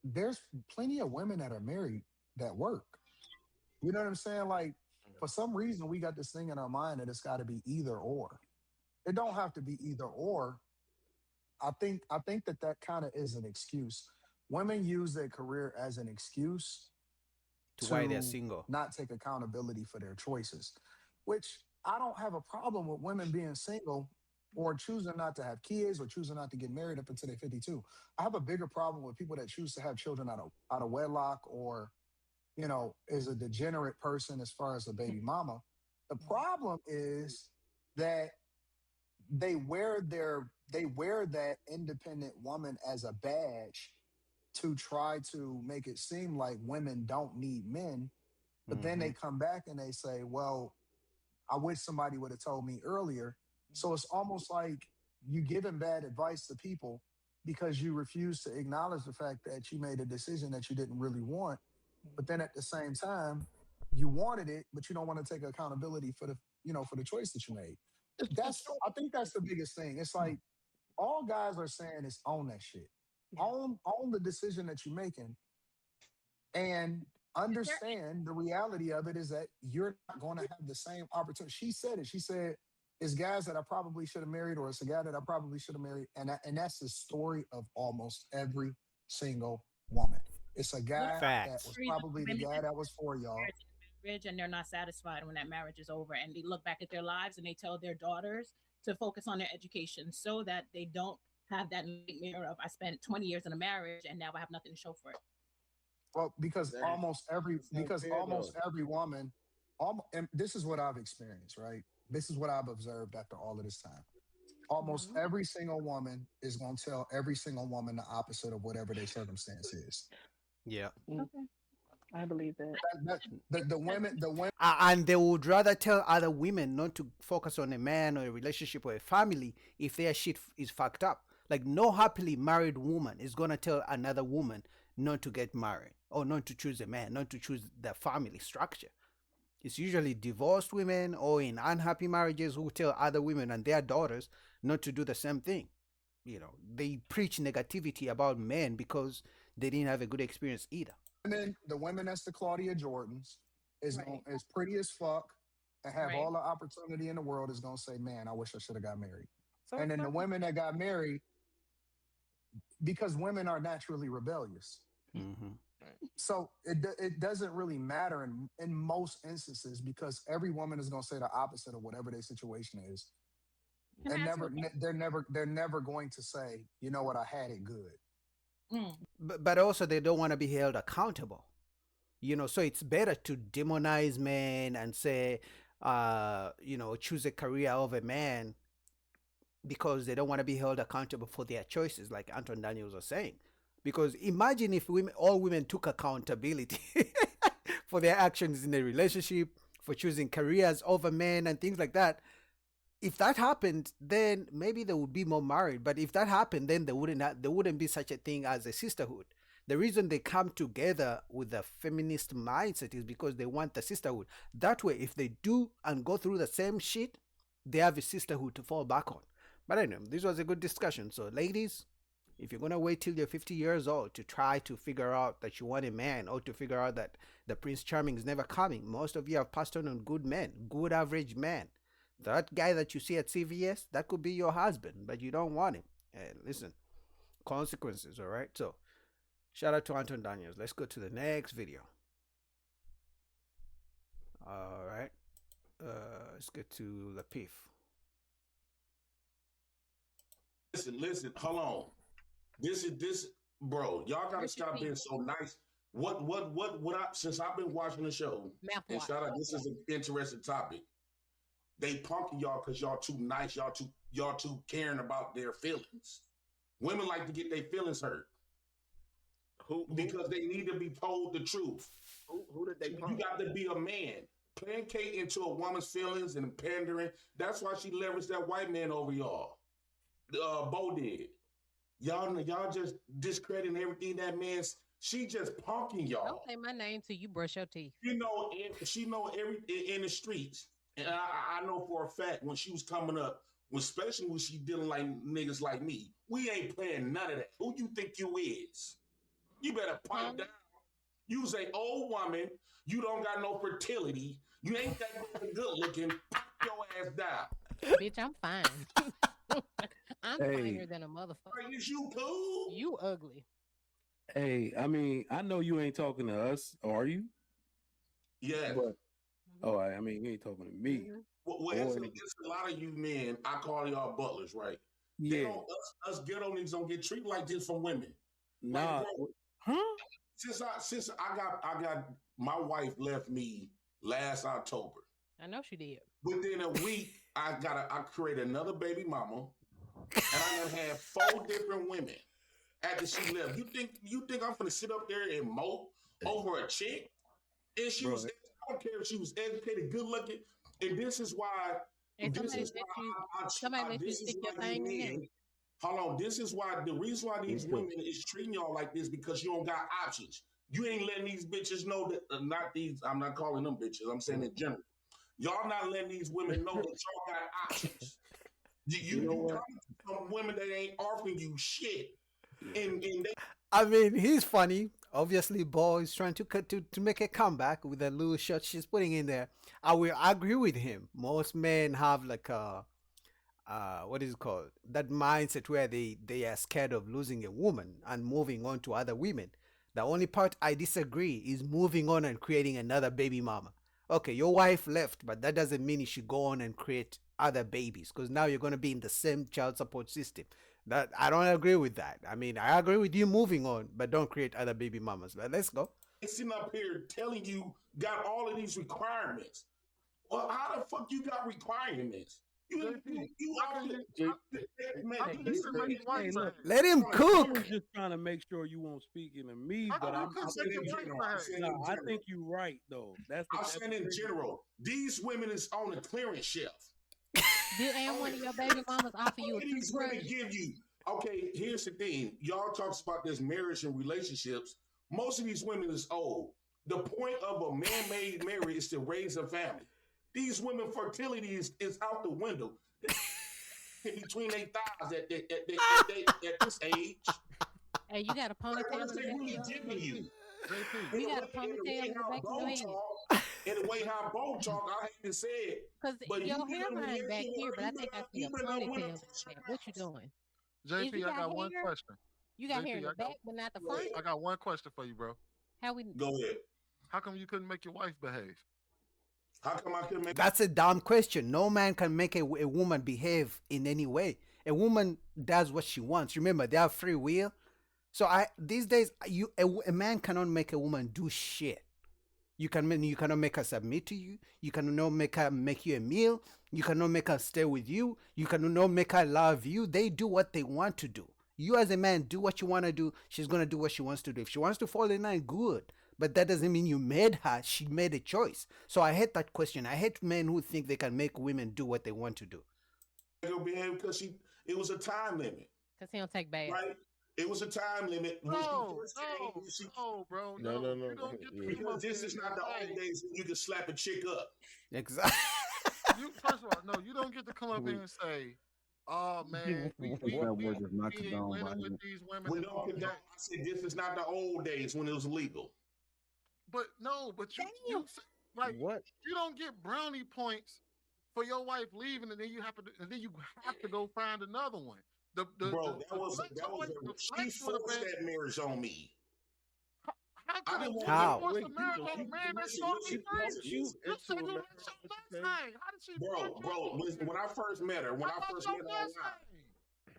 there's plenty of women that are married that work. You know what I'm saying? Like, for some reason, we got this thing in our mind that it's got to be either or. It don't have to be either or. I think that kind of is an excuse. Women use their career as an excuse To why they're single. not take accountability for their choices, which I don't have a problem with women being single or choosing not to have kids or choosing not to get married up until they're 52. I have a bigger problem with people that choose to have children out of wedlock or, is a degenerate person as far as a baby mama. The problem is that they wear that independent woman as a badge to try to make it seem like women don't need men. But then they come back and they say, well, I wish somebody would have told me earlier. So it's almost like you giving bad advice to people because you refuse to acknowledge the fact that you made a decision that you didn't really want. But then at the same time, you wanted it, but you don't want to take accountability for the choice that you made. I think that's the biggest thing. It's like all guys are saying is own that shit. Own the decision that you're making, and understand the reality of it is that you're not going to have the same opportunity. She said it. She said, it's guys that I probably should have married, or it's a guy that I probably should have married. And that's the story of almost every single woman. It's a guy that was probably the guy that was for y'all. And they're not satisfied when that marriage is over. And they look back at their lives and they tell their daughters to focus on their education so that they don't have that nightmare of I spent 20 years in a marriage and now I have nothing to show for it. Well, because almost every woman, and this is what I've experienced, right? This is what I've observed after all of this time. Almost every single woman is going to tell every single woman the opposite of whatever their circumstance is. Yeah. Okay. I believe that. The women, and they would rather tell other women not to focus on a man or a relationship or a family if their shit is fucked up. Like, no happily married woman is gonna tell another woman not to get married or not to choose a man, not to choose the family structure. It's usually divorced women or in unhappy marriages who tell other women and their daughters not to do the same thing. They preach negativity about men because they didn't have a good experience either. The women that's the Claudia Jordans is pretty as fuck and have all the opportunity in the world is gonna say, man, I wish I should have got married. So and then the women that got married, because women are naturally rebellious. So it doesn't really matter in most instances because every woman is going to say the opposite of whatever their situation is. And they're never going to say, you know what, I had it good. But also they don't want to be held accountable. So it's better to demonize men and say, choose a career over man because they don't want to be held accountable for their choices, like Anton Daniels was saying. Because imagine if all women took accountability for their actions in a relationship, for choosing careers over men and things like that. If that happened, then maybe they would be more married. But if that happened, then there wouldn't be such a thing as a sisterhood. The reason they come together with a feminist mindset is because they want the sisterhood. That way, if they do and go through the same shit, they have a sisterhood to fall back on. But anyway, this was a good discussion. So ladies, if you're going to wait till you're 50 years old to try to figure out that you want a man or to figure out that the Prince Charming is never coming, most of you have passed on good men, good average men. That guy that you see at CVS, that could be your husband, but you don't want him. Listen, consequences, all right? So, shout out to Anton Daniels. Let's go to the next video. All right. Let's get to Lapif. Listen, hold on. This, bro, y'all gotta stop being so nice. Since I've been watching the show, and shout out, this is an interesting topic. They punking y'all because y'all too nice, y'all too caring about their feelings. Women like to get their feelings hurt. Because they need to be told the truth. Who did they You punk? got to be a man. Placate into a woman's feelings and pandering. That's why she leveraged that white man over y'all. Bo did. Y'all just discrediting everything that man's. She just punking y'all. Don't say my name till you brush your teeth. She know everything in the streets, and I know for a fact when she was coming up, especially when she dealing like niggas like me, we ain't playing none of that. Who you think you is? You better pipe down. You's a old woman. You don't got no fertility. You ain't that good looking. Pipe your ass down. Bitch, I'm fine. I'm finer than a motherfucker. Is you cool? You ugly. Hey, I mean, I know you ain't talking to us, are you? Yeah. I mean, you ain't talking to me. Well, it's a lot of you men. I call y'all butlers, right? Yeah. Us ghetto niggas don't get treated like this from women. Nah. Like, bro, Since I got my wife left me last October. I know she did. Within a week, I created another baby mama, and I done had 4 different women after she left. You think I'm gonna sit up there and mope over a chick? And she was, I don't care if she was educated, good looking, and this is why. And somebody let you stick your thing in there. Hold on, this is why the reason why these women is treating y'all like this because you don't got options. You ain't letting these bitches know that not these. I'm not calling them bitches. I'm saying in general. Y'all not letting these women know that y'all got options. You come to some women that ain't offering you shit, and they. I mean, he's funny. Obviously, Bo is trying to make a comeback with the little shot she's putting in there. I will agree with him. Most men have like a what is it called? That mindset where they are scared of losing a woman and moving on to other women. The only part I disagree is moving on and creating another baby mama. Okay, your wife left, but that doesn't mean you should go on and create other babies because now you're going to be in the same child support system. That I don't agree with that. I mean, I agree with you moving on, but don't create other baby mamas. But let's go. Sitting up here telling you got all of these requirements. Well, how the fuck you got requirements? Let him cook. I was just trying to make sure you won't speak into me, but I think you're right though. I'm saying in general, these women is on a clearance shelf. Did one of your baby mamas offer you a these women give you? Okay, here's the thing. Y'all talks about this marriage and relationships. Most of these women is old. The point of a man-made marriage is to raise a family. These women fertility is out the window. Between their thighs at this age. Hey, you got a ponytail in the back of you. You got a ponytail in the back of your head. And the way how Bo talk, I hate to say it. Because your hairline back here, but I think I see a ponytail. What you doing? JP, I got one question. You got hair in the back, but not the front? I got one question for you, bro. Go ahead. How come you couldn't make your wife behave? How come I couldn't make? That's a dumb question. No man can make a woman behave in any way. A woman does what she wants. Remember, they have free will. So these days, a man cannot make a woman do shit. You cannot make her submit to you. You cannot make her make you a meal. You cannot make her stay with you. You cannot make her love you. They do what they want to do. You as a man do what you want to do. She's gonna do what she wants to do. If she wants to fall in line, good. But that doesn't mean you made her. She made a choice. So I hate that question. I hate men who think they can make women do what they want to do. Because it was a time limit. Because he don't take baths. Right? It was a time limit. No, bro. No. Because this is not the old days when you can slap a chick up. Exactly. First of all, no, you don't get to come up here and say, "Oh man, we ain't winning with these women." We don't condone. I said this is not the old days when it was legal. But you don't get brownie points for your wife leaving, and then you have to go find another one. She forced that marriage on me. How?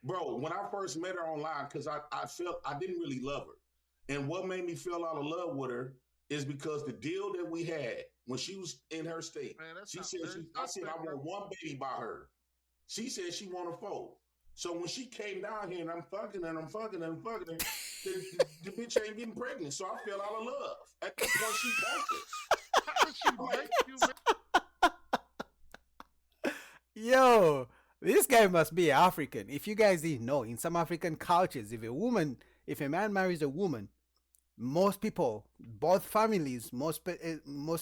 Bro, when I first met her, online, because I felt I didn't really love her. And what made me fall out of love with her is because the deal that we had when she was in her state, I said I want one baby by her. She said she wanted 4. So when she came down here and I'm fucking and I'm fucking and I'm fucking her, the bitch ain't getting pregnant. So I fell out of love. At that point, she bonkers. How did she make you? Yo, this guy must be African. If you guys didn't know, in some African cultures, if a man marries a woman, most people, both families, most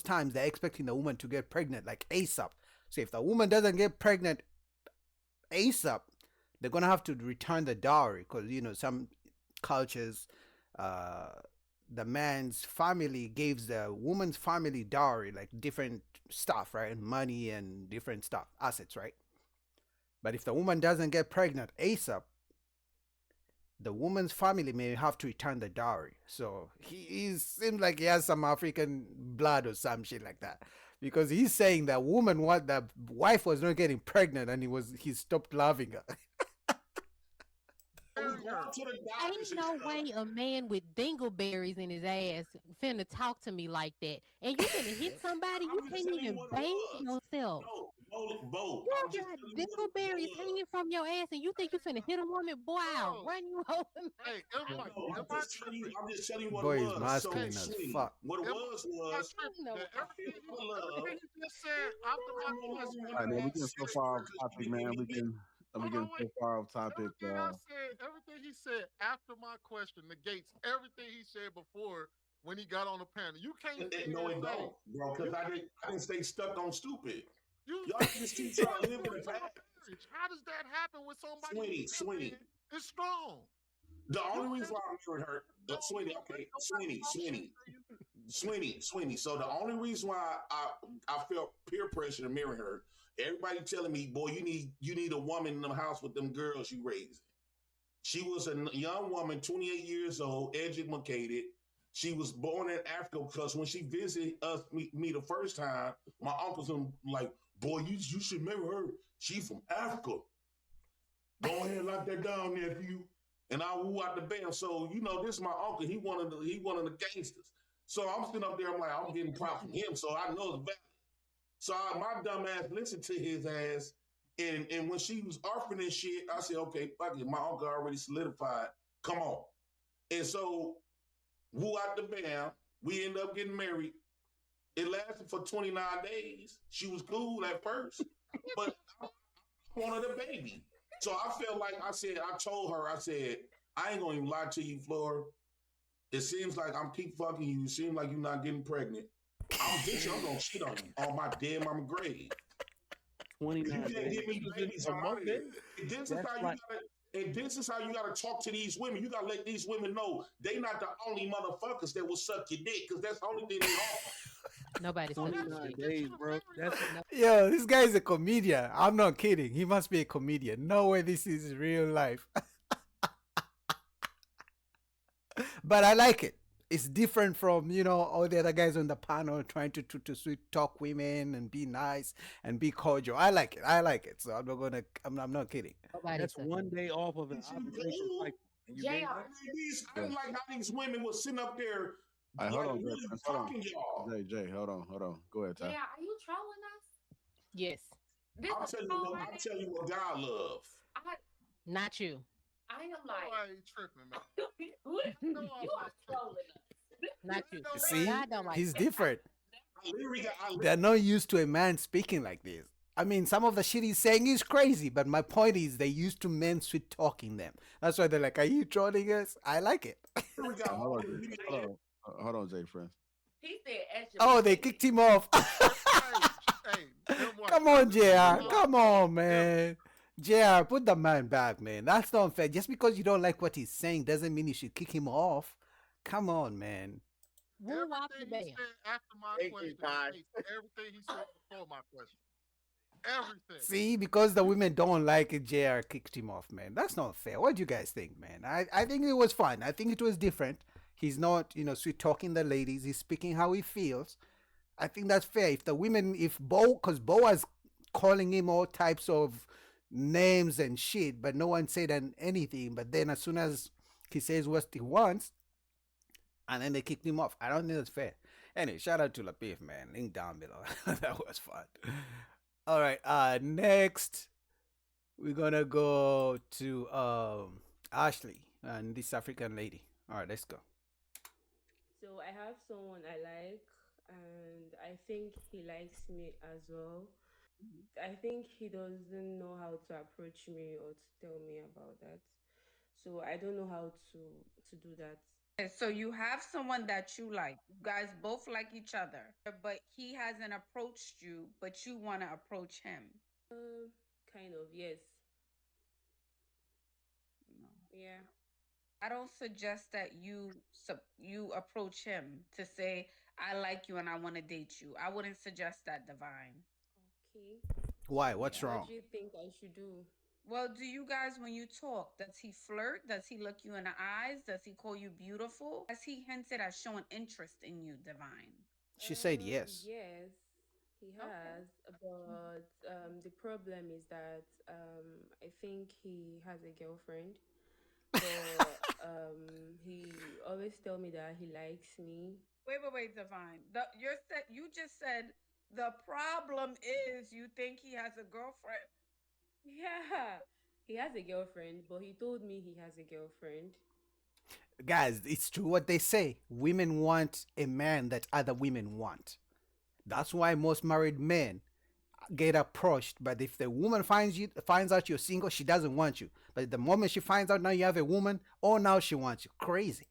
times they're expecting the woman to get pregnant like ASAP. So if the woman doesn't get pregnant ASAP, they're gonna have to return the dowry, because some cultures, the man's family gives the woman's family dowry, like different stuff, right? Money and different stuff, assets, right? But if the woman doesn't get pregnant ASAP, the woman's family may have to return the dowry. So he seems like he has some African blood or some shit like that, because he's saying that the wife was not getting pregnant and he stopped loving her. Ain't no way a man with dingleberries in his ass finna talk to me like that. And you finna hit somebody, you can't even bathe yourself. Bo, You got dingleberries hanging from your ass and you think you finna hit a woman? Boy, I'll run you over. Hey, I'm just telling you what Boy it is was. masculine So, as sweet. fuck. What it was everything you just said after my question. All right, man, we getting so far off topic, man. We getting so far off topic. Everything he said after my question negates everything he said before when he got on the panel. You can't. No, it don't, bro. Because I didn't stay stuck on stupid. Y'all just keep trying to live in the past. How does that happen with somebody? Sweeney. It's strong. The only reason why I'm marrying her, Sweeney. Okay, Sweeney. So the only reason why I felt peer pressure to marry her, everybody telling me, boy, you need a woman in the house with them girls you raising. She was a young woman, 28 years old, educated. She was born in Africa, because when she visited me the first time, my uncles were like, boy, you should marry her. She from Africa. Go ahead and lock that down there for you. And I woo out the band. So, this is my uncle. He one of the gangsters. So I'm sitting up there, I'm like, I'm getting props from him, so I know it's valid. So my dumb ass listened to his ass. And when she was offering this shit, I said, okay, fuck it. My uncle already solidified. Come on. And so, woo out the band. We ended up getting married. It lasted for 29 days. She was cool at first, but I wanted a baby. So I felt like I told her, I said, I ain't gonna even lie to you, Flora. It seems like I'm keep fucking you. It seems like you're not getting pregnant. I'm gonna shit on you on my dead mama grave. 29 you can't give me babies on my head. And this is how you gotta talk to these women. You gotta let these women know they not the only motherfuckers that will suck your dick, because that's the only thing they offer. Nobody's 29 days, bro. Yo, this guy is a comedian. I'm not kidding. He must be a comedian. No way this is real life. But I like it. It's different from, all the other guys on the panel trying to sweet talk women and be nice and be cordial. I like it. So I'm not kidding. That's one day off of an ovulation cycle. I don't like how these women will sit up there. All right, hold on, really talking y'all. Jay, hold on. Go ahead, Ty. Yeah, are you trolling us? Yes. I'll tell you what God love. Not you. I am like, why are you tripping, man? you are trolling us. Not you. See, God don't like he's that. different. They're not used to a man speaking like this. I mean, some of the shit he's saying is crazy, but my point is they used to men sweet talking them. That's why they're like, are you trolling us? I like it. Hold on, Jay, friends. He said, oh, they kicked him off. Come on, JR. Come on, man. JR, put the man back, man. That's not fair. Just because you don't like what he's saying doesn't mean you should kick him off. Come on, man. Everything he said after my question, everything he said before my question. Everything. See, because the women don't like it, JR kicked him off, man. That's not fair. What do you guys think, man? I think it was fun. I think it was different. He's not, sweet talking the ladies. He's speaking how he feels. I think that's fair. If the women, because Bo was calling him all types of names and shit, but no one said anything. But then as soon as he says what he wants, and then they kicked him off. I don't think that's fair. Anyway, shout out to Lapeef, man. Link down below. That was fun. All right, next. We're gonna go to Ashley and this African lady. All right, let's go. So I have someone I like, and I think he likes me as well. I think he doesn't know how to approach me or to tell me about that. So I don't know how to do that. Okay, so you have someone that you like. You guys both like each other, but he hasn't approached you, but you want to approach him. Kind of, yes. No. Yeah. I don't suggest that you approach him to say I like you and I want to date you. I wouldn't suggest that, Divine. Okay. Why? What's What wrong? do you think I should do? Well, do you guys, when you talk, does he flirt? Does he look you in the eyes? Does he call you beautiful? Has he hinted at showing interest in you, Divine? She said yes. Yes, he has, but the problem is that I think he has a girlfriend. But he always tell me that he likes me. Wait, Divine. You just said the problem is you think he has a girlfriend. Yeah, he has a girlfriend, but he told me he has a girlfriend. Guys, it's true what they say. Women want a man that other women want. That's why most married men get approached. But if the woman finds out you're single, she doesn't want you. But the moment she finds out now you have a woman, oh, now she wants you. Crazy.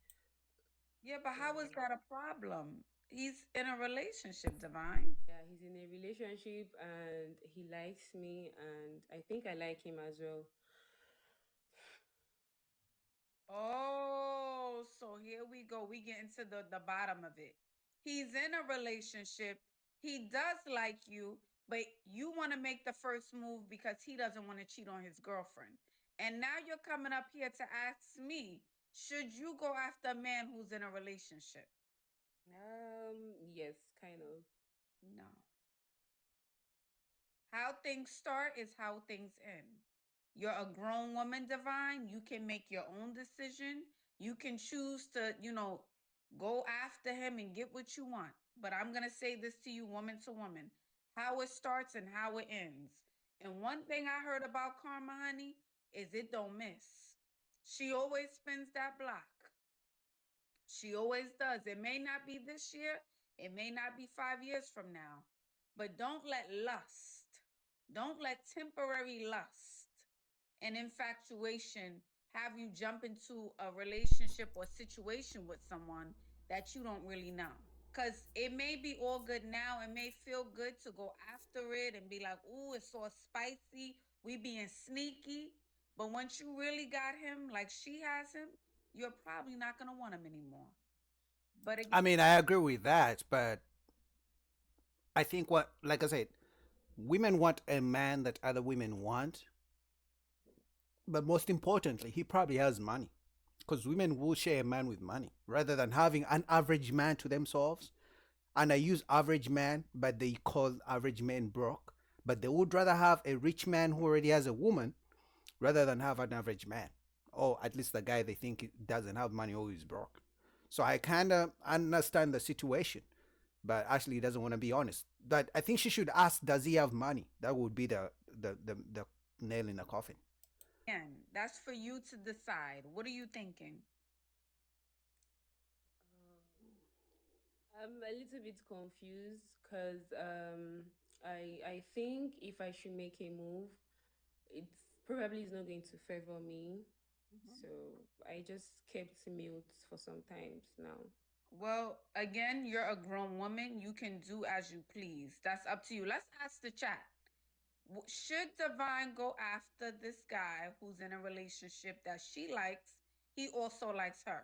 Yeah, but how is that a problem? He's in a relationship, Divine. Yeah, he's in a relationship and he likes me, and I think I like him as well. Oh, so here we go. We get into the bottom of it. He's in a relationship. He does like you, but you want to make the first move because he doesn't want to cheat on his girlfriend. And now you're coming up here to ask me, should you go after a man who's in a relationship? Yes, kind of. No. How things start is how things end. You're a grown woman, Divine. You can make your own decision. You can choose to, go after him and get what you want. But I'm going to say this to you, woman to woman, how it starts and how it ends. And one thing I heard about Karma, honey, is it don't miss. She always spins that block. She always does. It may not be this year. It may not be 5 years from now. But don't let temporary lust and infatuation have you jump into a relationship or situation with someone that you don't really know. Because it may be all good now. It may feel good to go after it and be like, ooh, it's so spicy. We being sneaky. But once you really got him, like she has him, you're probably not going to want him anymore. But again, I mean, I agree with that, but I think like I said, women want a man that other women want. But most importantly, he probably has money. Because women will share a man with money rather than having an average man to themselves. And I use average man, but they call average men broke. But they would rather have a rich man who already has a woman rather than have an average man. Or at least the guy they think doesn't have money or is broke. So I kind of understand the situation. But Ashley doesn't want to be honest. But I think she should ask, does he have money? That would be the nail in the coffin. Again, that's for you to decide. What are you thinking? I'm a little bit confused because I think if I should make a move, it probably is not going to favor me. So I just kept mute for some times now. Well, again, you're a grown woman. You can do as you please. That's up to you. Let's ask the chat. Should Divine go after this guy who's in a relationship that she likes? He also likes her.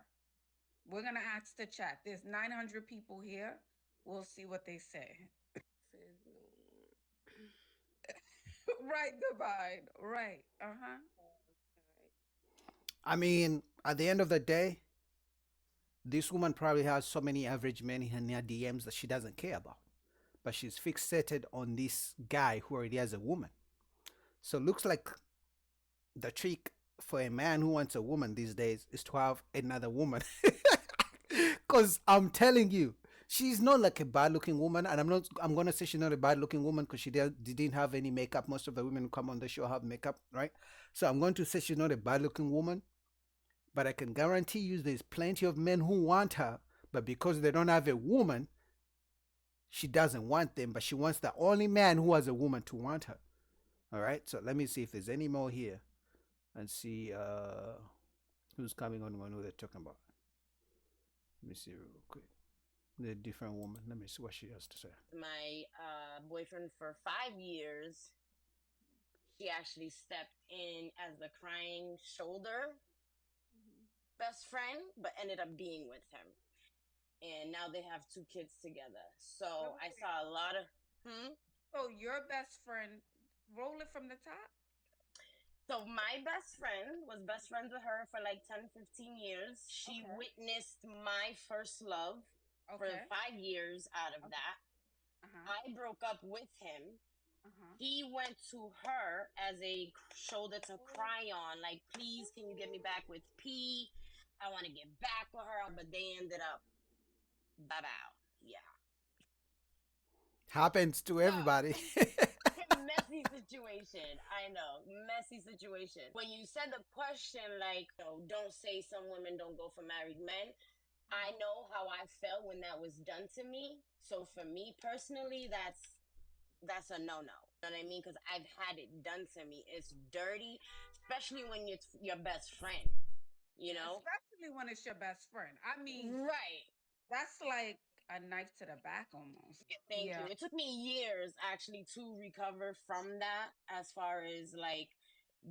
We're going to ask the chat. There's 900 people here. We'll see what they say. Right, Divine. Right. Uh-huh. I mean, at the end of the day, this woman probably has so many average men in her DMs that she doesn't care about. But she's fixated on this guy who already has a woman. So it looks like the trick for a man who wants a woman these days is to have another woman. Because I'm telling you, she's not like a bad looking woman, and I'm gonna say she's not a bad looking woman because she didn't have any makeup. Most of the women who come on the show have makeup, right? So I'm going to say she's not a bad looking woman, but I can guarantee you there's plenty of men who want her, but because they don't have a woman, she doesn't want them, but she wants the only man who has a woman to want her. All right, so let me see if there's any more here and see who's coming on who they're talking about. Let me see real quick. The different woman. Let me see what she has to say. My boyfriend for 5 years. She actually stepped in as the crying shoulder best friend, but ended up being with him. And now they have 2 kids together. So I saw a lot of. So your best friend, roll it from the top. So my best friend was best friends with her for like 10, 15 years. She witnessed my first love for 5 years out of that. I broke up with him. He went to her as a shoulder to cry on, like, please, can you get me back with P? I want to get back with her, but they ended up bye-bye. Yeah. Happens to everybody. Messy situation. I know. Messy situation. When you said the question, like, don't say some women don't go for married men, I know how I felt when that was done to me. So for me personally, that's a no-no. You know what I mean? Because I've had it done to me. It's dirty, especially when it's your best friend. You know? Especially when it's your best friend. I mean, right. That's like a knife to the back almost. Thank you. It took me years actually to recover from that as far as like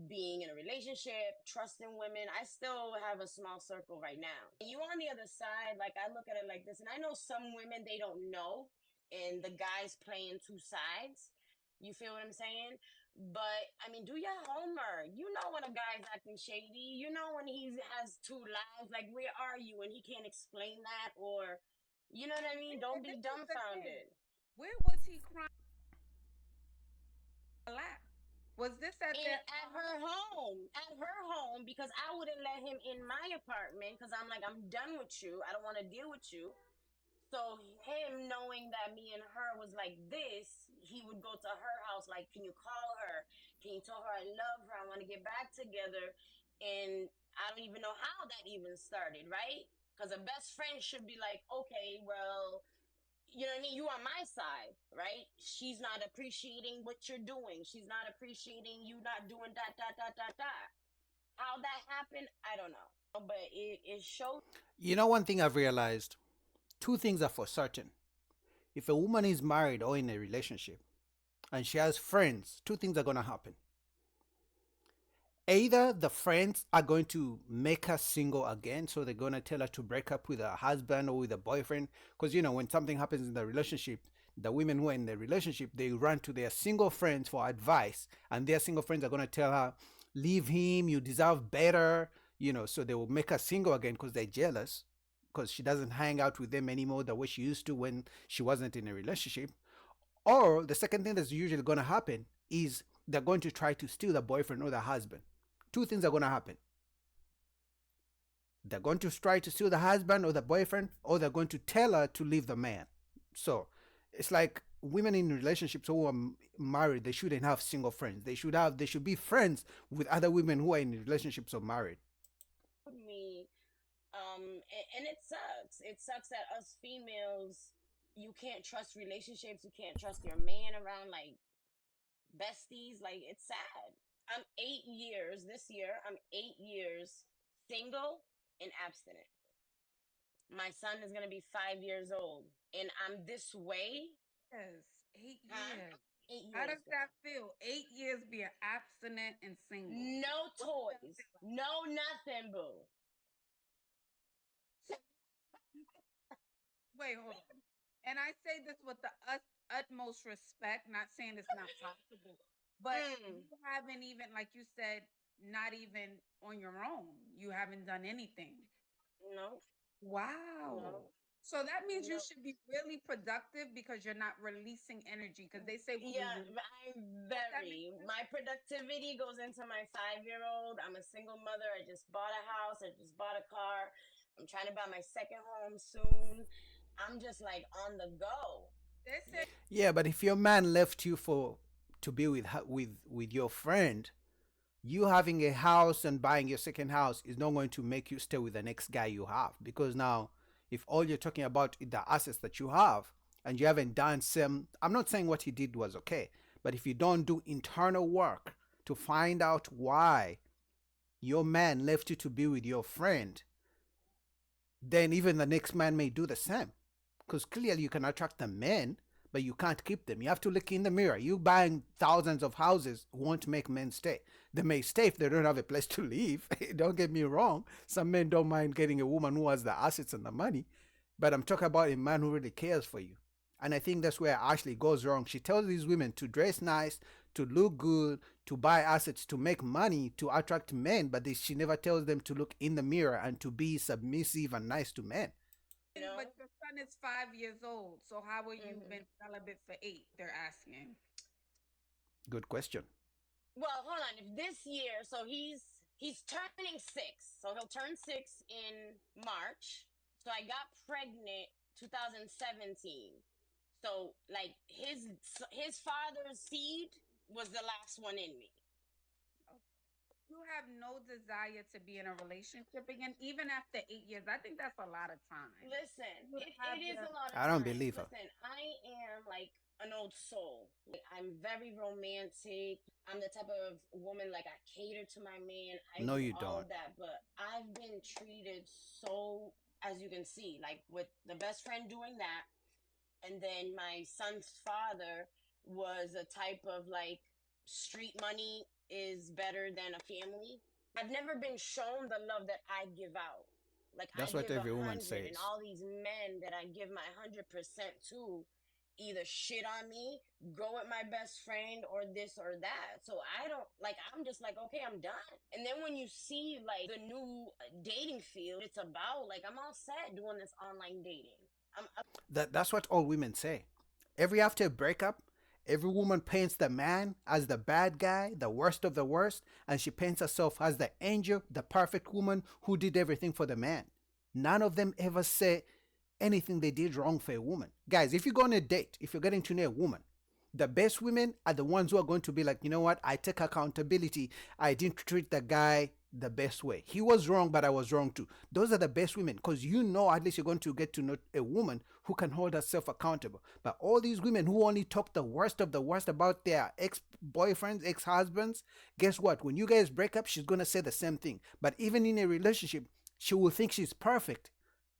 being in a relationship, trusting women. I still have a small circle right now. You on the other side, like I look at it like this, and I know some women, they don't know, and the guys playing 2 sides. You feel what I'm saying? But I mean, do your homework. You know when a guy's acting shady. You know when he has 2 lives. Like, where are you? And he can't explain that, or you know what I mean? Don't be dumbfounded. Where was he crying? Was this at her home? At her home, because I wouldn't let him in my apartment because I'm like, I'm done with you. I don't want to deal with you. So him knowing that me and her was like this, he would go to her house like, can you call her? Can you tell her I love her? I want to get back together. And I don't even know how that even started, right? Because a best friend should be like, okay, well, you know what I mean? You on my side, right? She's not appreciating what you're doing. She's not appreciating you not doing that. How that happened, I don't know. But it shows. You know, one thing I've realized, 2 things are for certain. If a woman is married or in a relationship and she has friends, 2 things are going to happen. Either the friends are going to make her single again, so they're going to tell her to break up with her husband or with a boyfriend. Because, you know, when something happens in the relationship, the women who are in the relationship, they run to their single friends for advice. And their single friends are going to tell her, leave him, you deserve better. You know, so they will make her single again because they're jealous, because she doesn't hang out with them anymore the way she used to when she wasn't in a relationship. Or the second thing that's usually going to happen is they're going to try to steal the boyfriend or the husband. 2 things are going to happen. They're going to try to steal the husband or the boyfriend, or they're going to tell her to leave the man. So it's like women in relationships who are married, they shouldn't have single friends. They should be friends with other women who are in relationships or married. Me, and it sucks. It sucks that us females, you can't trust relationships. You can't trust your man around like besties. Like, it's sad. I'm 8 years this year. I'm 8 years single and abstinent. My son is gonna be 5 years old, and I'm this way. Yes, 8 years. 8 years. How does that feel? 8 years being abstinent and single. No toys, no nothing, boo. Wait, hold on. And I say this with the utmost respect, not saying it's not possible. But you haven't even, like you said, not even on your own. You haven't done anything. No. Wow. No. So that means you should be really productive because you're not releasing energy. Because they say, I'm very. My productivity goes into my 5-year-old. I'm a single mother. I just bought a house. I just bought a car. I'm trying to buy my second home soon. I'm just like on the go. Yeah, but if your man left you for to be with your friend, you having a house and buying your second house is not going to make you stay with the next guy you have, because now if all you're talking about is the assets that you have and you haven't done some, I'm not saying what he did was okay, but if you don't do internal work to find out why your man left you to be with your friend, then even the next man may do the same. Because clearly you can attract the men, but you can't keep them. You have to look in the mirror. You buying thousands of houses won't make men stay. They may stay if they don't have a place to live. Don't get me wrong. Some men don't mind getting a woman who has the assets and the money. But I'm talking about a man who really cares for you. And I think that's where Ashley goes wrong. She tells these women to dress nice, to look good, to buy assets, to make money, to attract men, but she never tells them to look in the mirror and to be submissive and nice to men. You know? But your son is 5 years old, so how will you been celibate for 8? They're asking. Good question. Well, hold on. If this year, so he's turning 6, so he'll turn 6 in March. So I got pregnant 2017. So like his father's seed was the last one in me. You have no desire to be in a relationship again, even after 8 years. I think that's a lot of time. Listen, it is a lot of time. I don't believe her. Listen, I am like an old soul. I'm very romantic. I'm the type of woman, like, I cater to my man. I No, do you all don't. of that, but I've been treated so, as you can see, like with the best friend doing that. And then my son's father was a type of like street money is better than a family. I've never been shown the love that I give out. Like That's I what give every woman 100, says. and all these men that I give my 100% to either shit on me, go with my best friend, or this or that. So I don't like. I'm just like, okay, I'm done. And then when you see like the new dating field, it's about like I'm all set doing this online dating. That's what all women say. Every after a breakup, every woman paints the man as the bad guy, the worst of the worst, and she paints herself as the angel, the perfect woman who did everything for the man. None of them ever say anything they did wrong for a woman. Guys, if you go on a date, if you're getting to know a woman, the best women are the ones who are going to be like, you know what, I take accountability. I didn't treat the guy the best way. He was wrong, but I was wrong too. Those are the best women, because you know at least you're going to get to know a woman who can hold herself accountable. But all these women who only talk the worst of the worst about their ex-boyfriends, ex-husbands, guess what? When you guys break up, she's going to say the same thing. But even in a relationship, she will think she's perfect.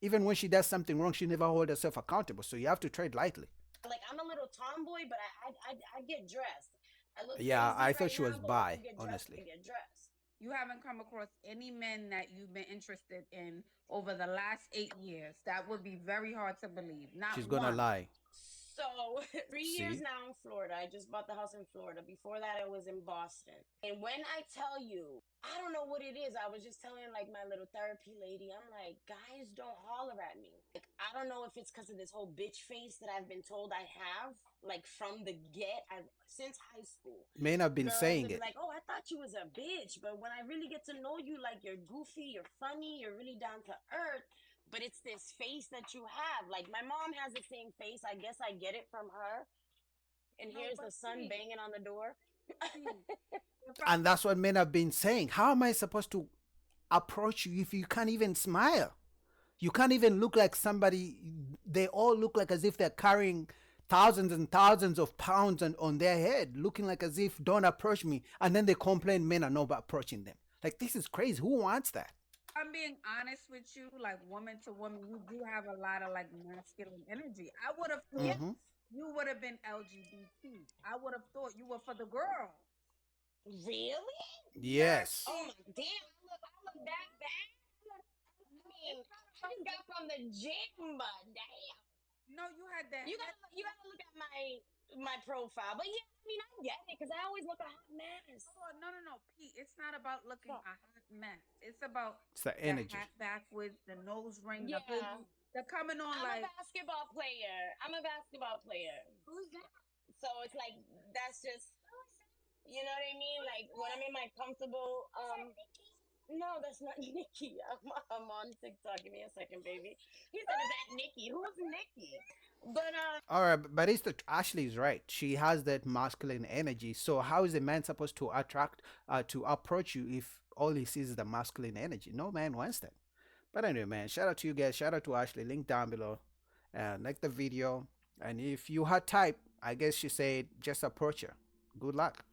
Even when she does something wrong, she never hold herself accountable. So you have to tread lightly. Like I'm a little tomboy, but I get dressed. I look Yeah, crazy I thought right she was now, but bi, when I get dressed, honestly. I get dressed. You haven't come across any men that you've been interested in over the last 8 years. That would be very hard to believe. Not She's gonna one. lie. So 3 years See? now in Florida. I just bought the house in Florida. Before that, I was in Boston. And when I tell you, I don't know what it is. I was just telling like my little therapy lady, I'm like, guys don't holler at me. Like, I don't know if it's because of this whole bitch face that I've been told I have, like from the since high school. Men have been Girls saying would be it. like, oh, I thought you was a bitch. But when I really get to know you, like you're goofy, you're funny, you're really down to earth. But it's this face that you have. Like my mom has the same face. I guess I get it from her. And here's the son banging on the door. And that's what men have been saying. How am I supposed to approach you if you can't even smile? You can't even look like somebody. They all look like as if they're carrying thousands and thousands of pounds on their head, looking like as if don't approach me. And then they complain men are not approaching them. Like, this is crazy. Who wants that? I'm being honest with you, like woman to woman, you do have a lot of like masculine energy. I would have thought you would have been LGBT. I would have thought you were for the girl. Really? Yes. Oh my damn! I look that bad. I mean, I just got from the gym, but damn. No, you had that. You gotta look at my profile, but yeah, I mean, I get it because I always look a hot mess. Oh, no, Pete. It's not about looking a hot mess. It's about the energy. Hat backwards, the nose ring, Yeah. the hoodie. They're coming on I'm like a basketball player. Who's that? So it's like that's just, you know what I mean? Like when I'm in my comfortable No, that's not Nikki. I'm on TikTok. Give me a second, baby. He said, "Is that Nikki? Who's Nikki?" But All right, but it's the Ashley is right. She has that masculine energy. So how is a man supposed to to approach you if all he sees is the masculine energy? No man wants that. But anyway, man, shout out to you guys. Shout out to Ashley. Link down below. Like the video. And if you had type, I guess she said just approach her. Good luck.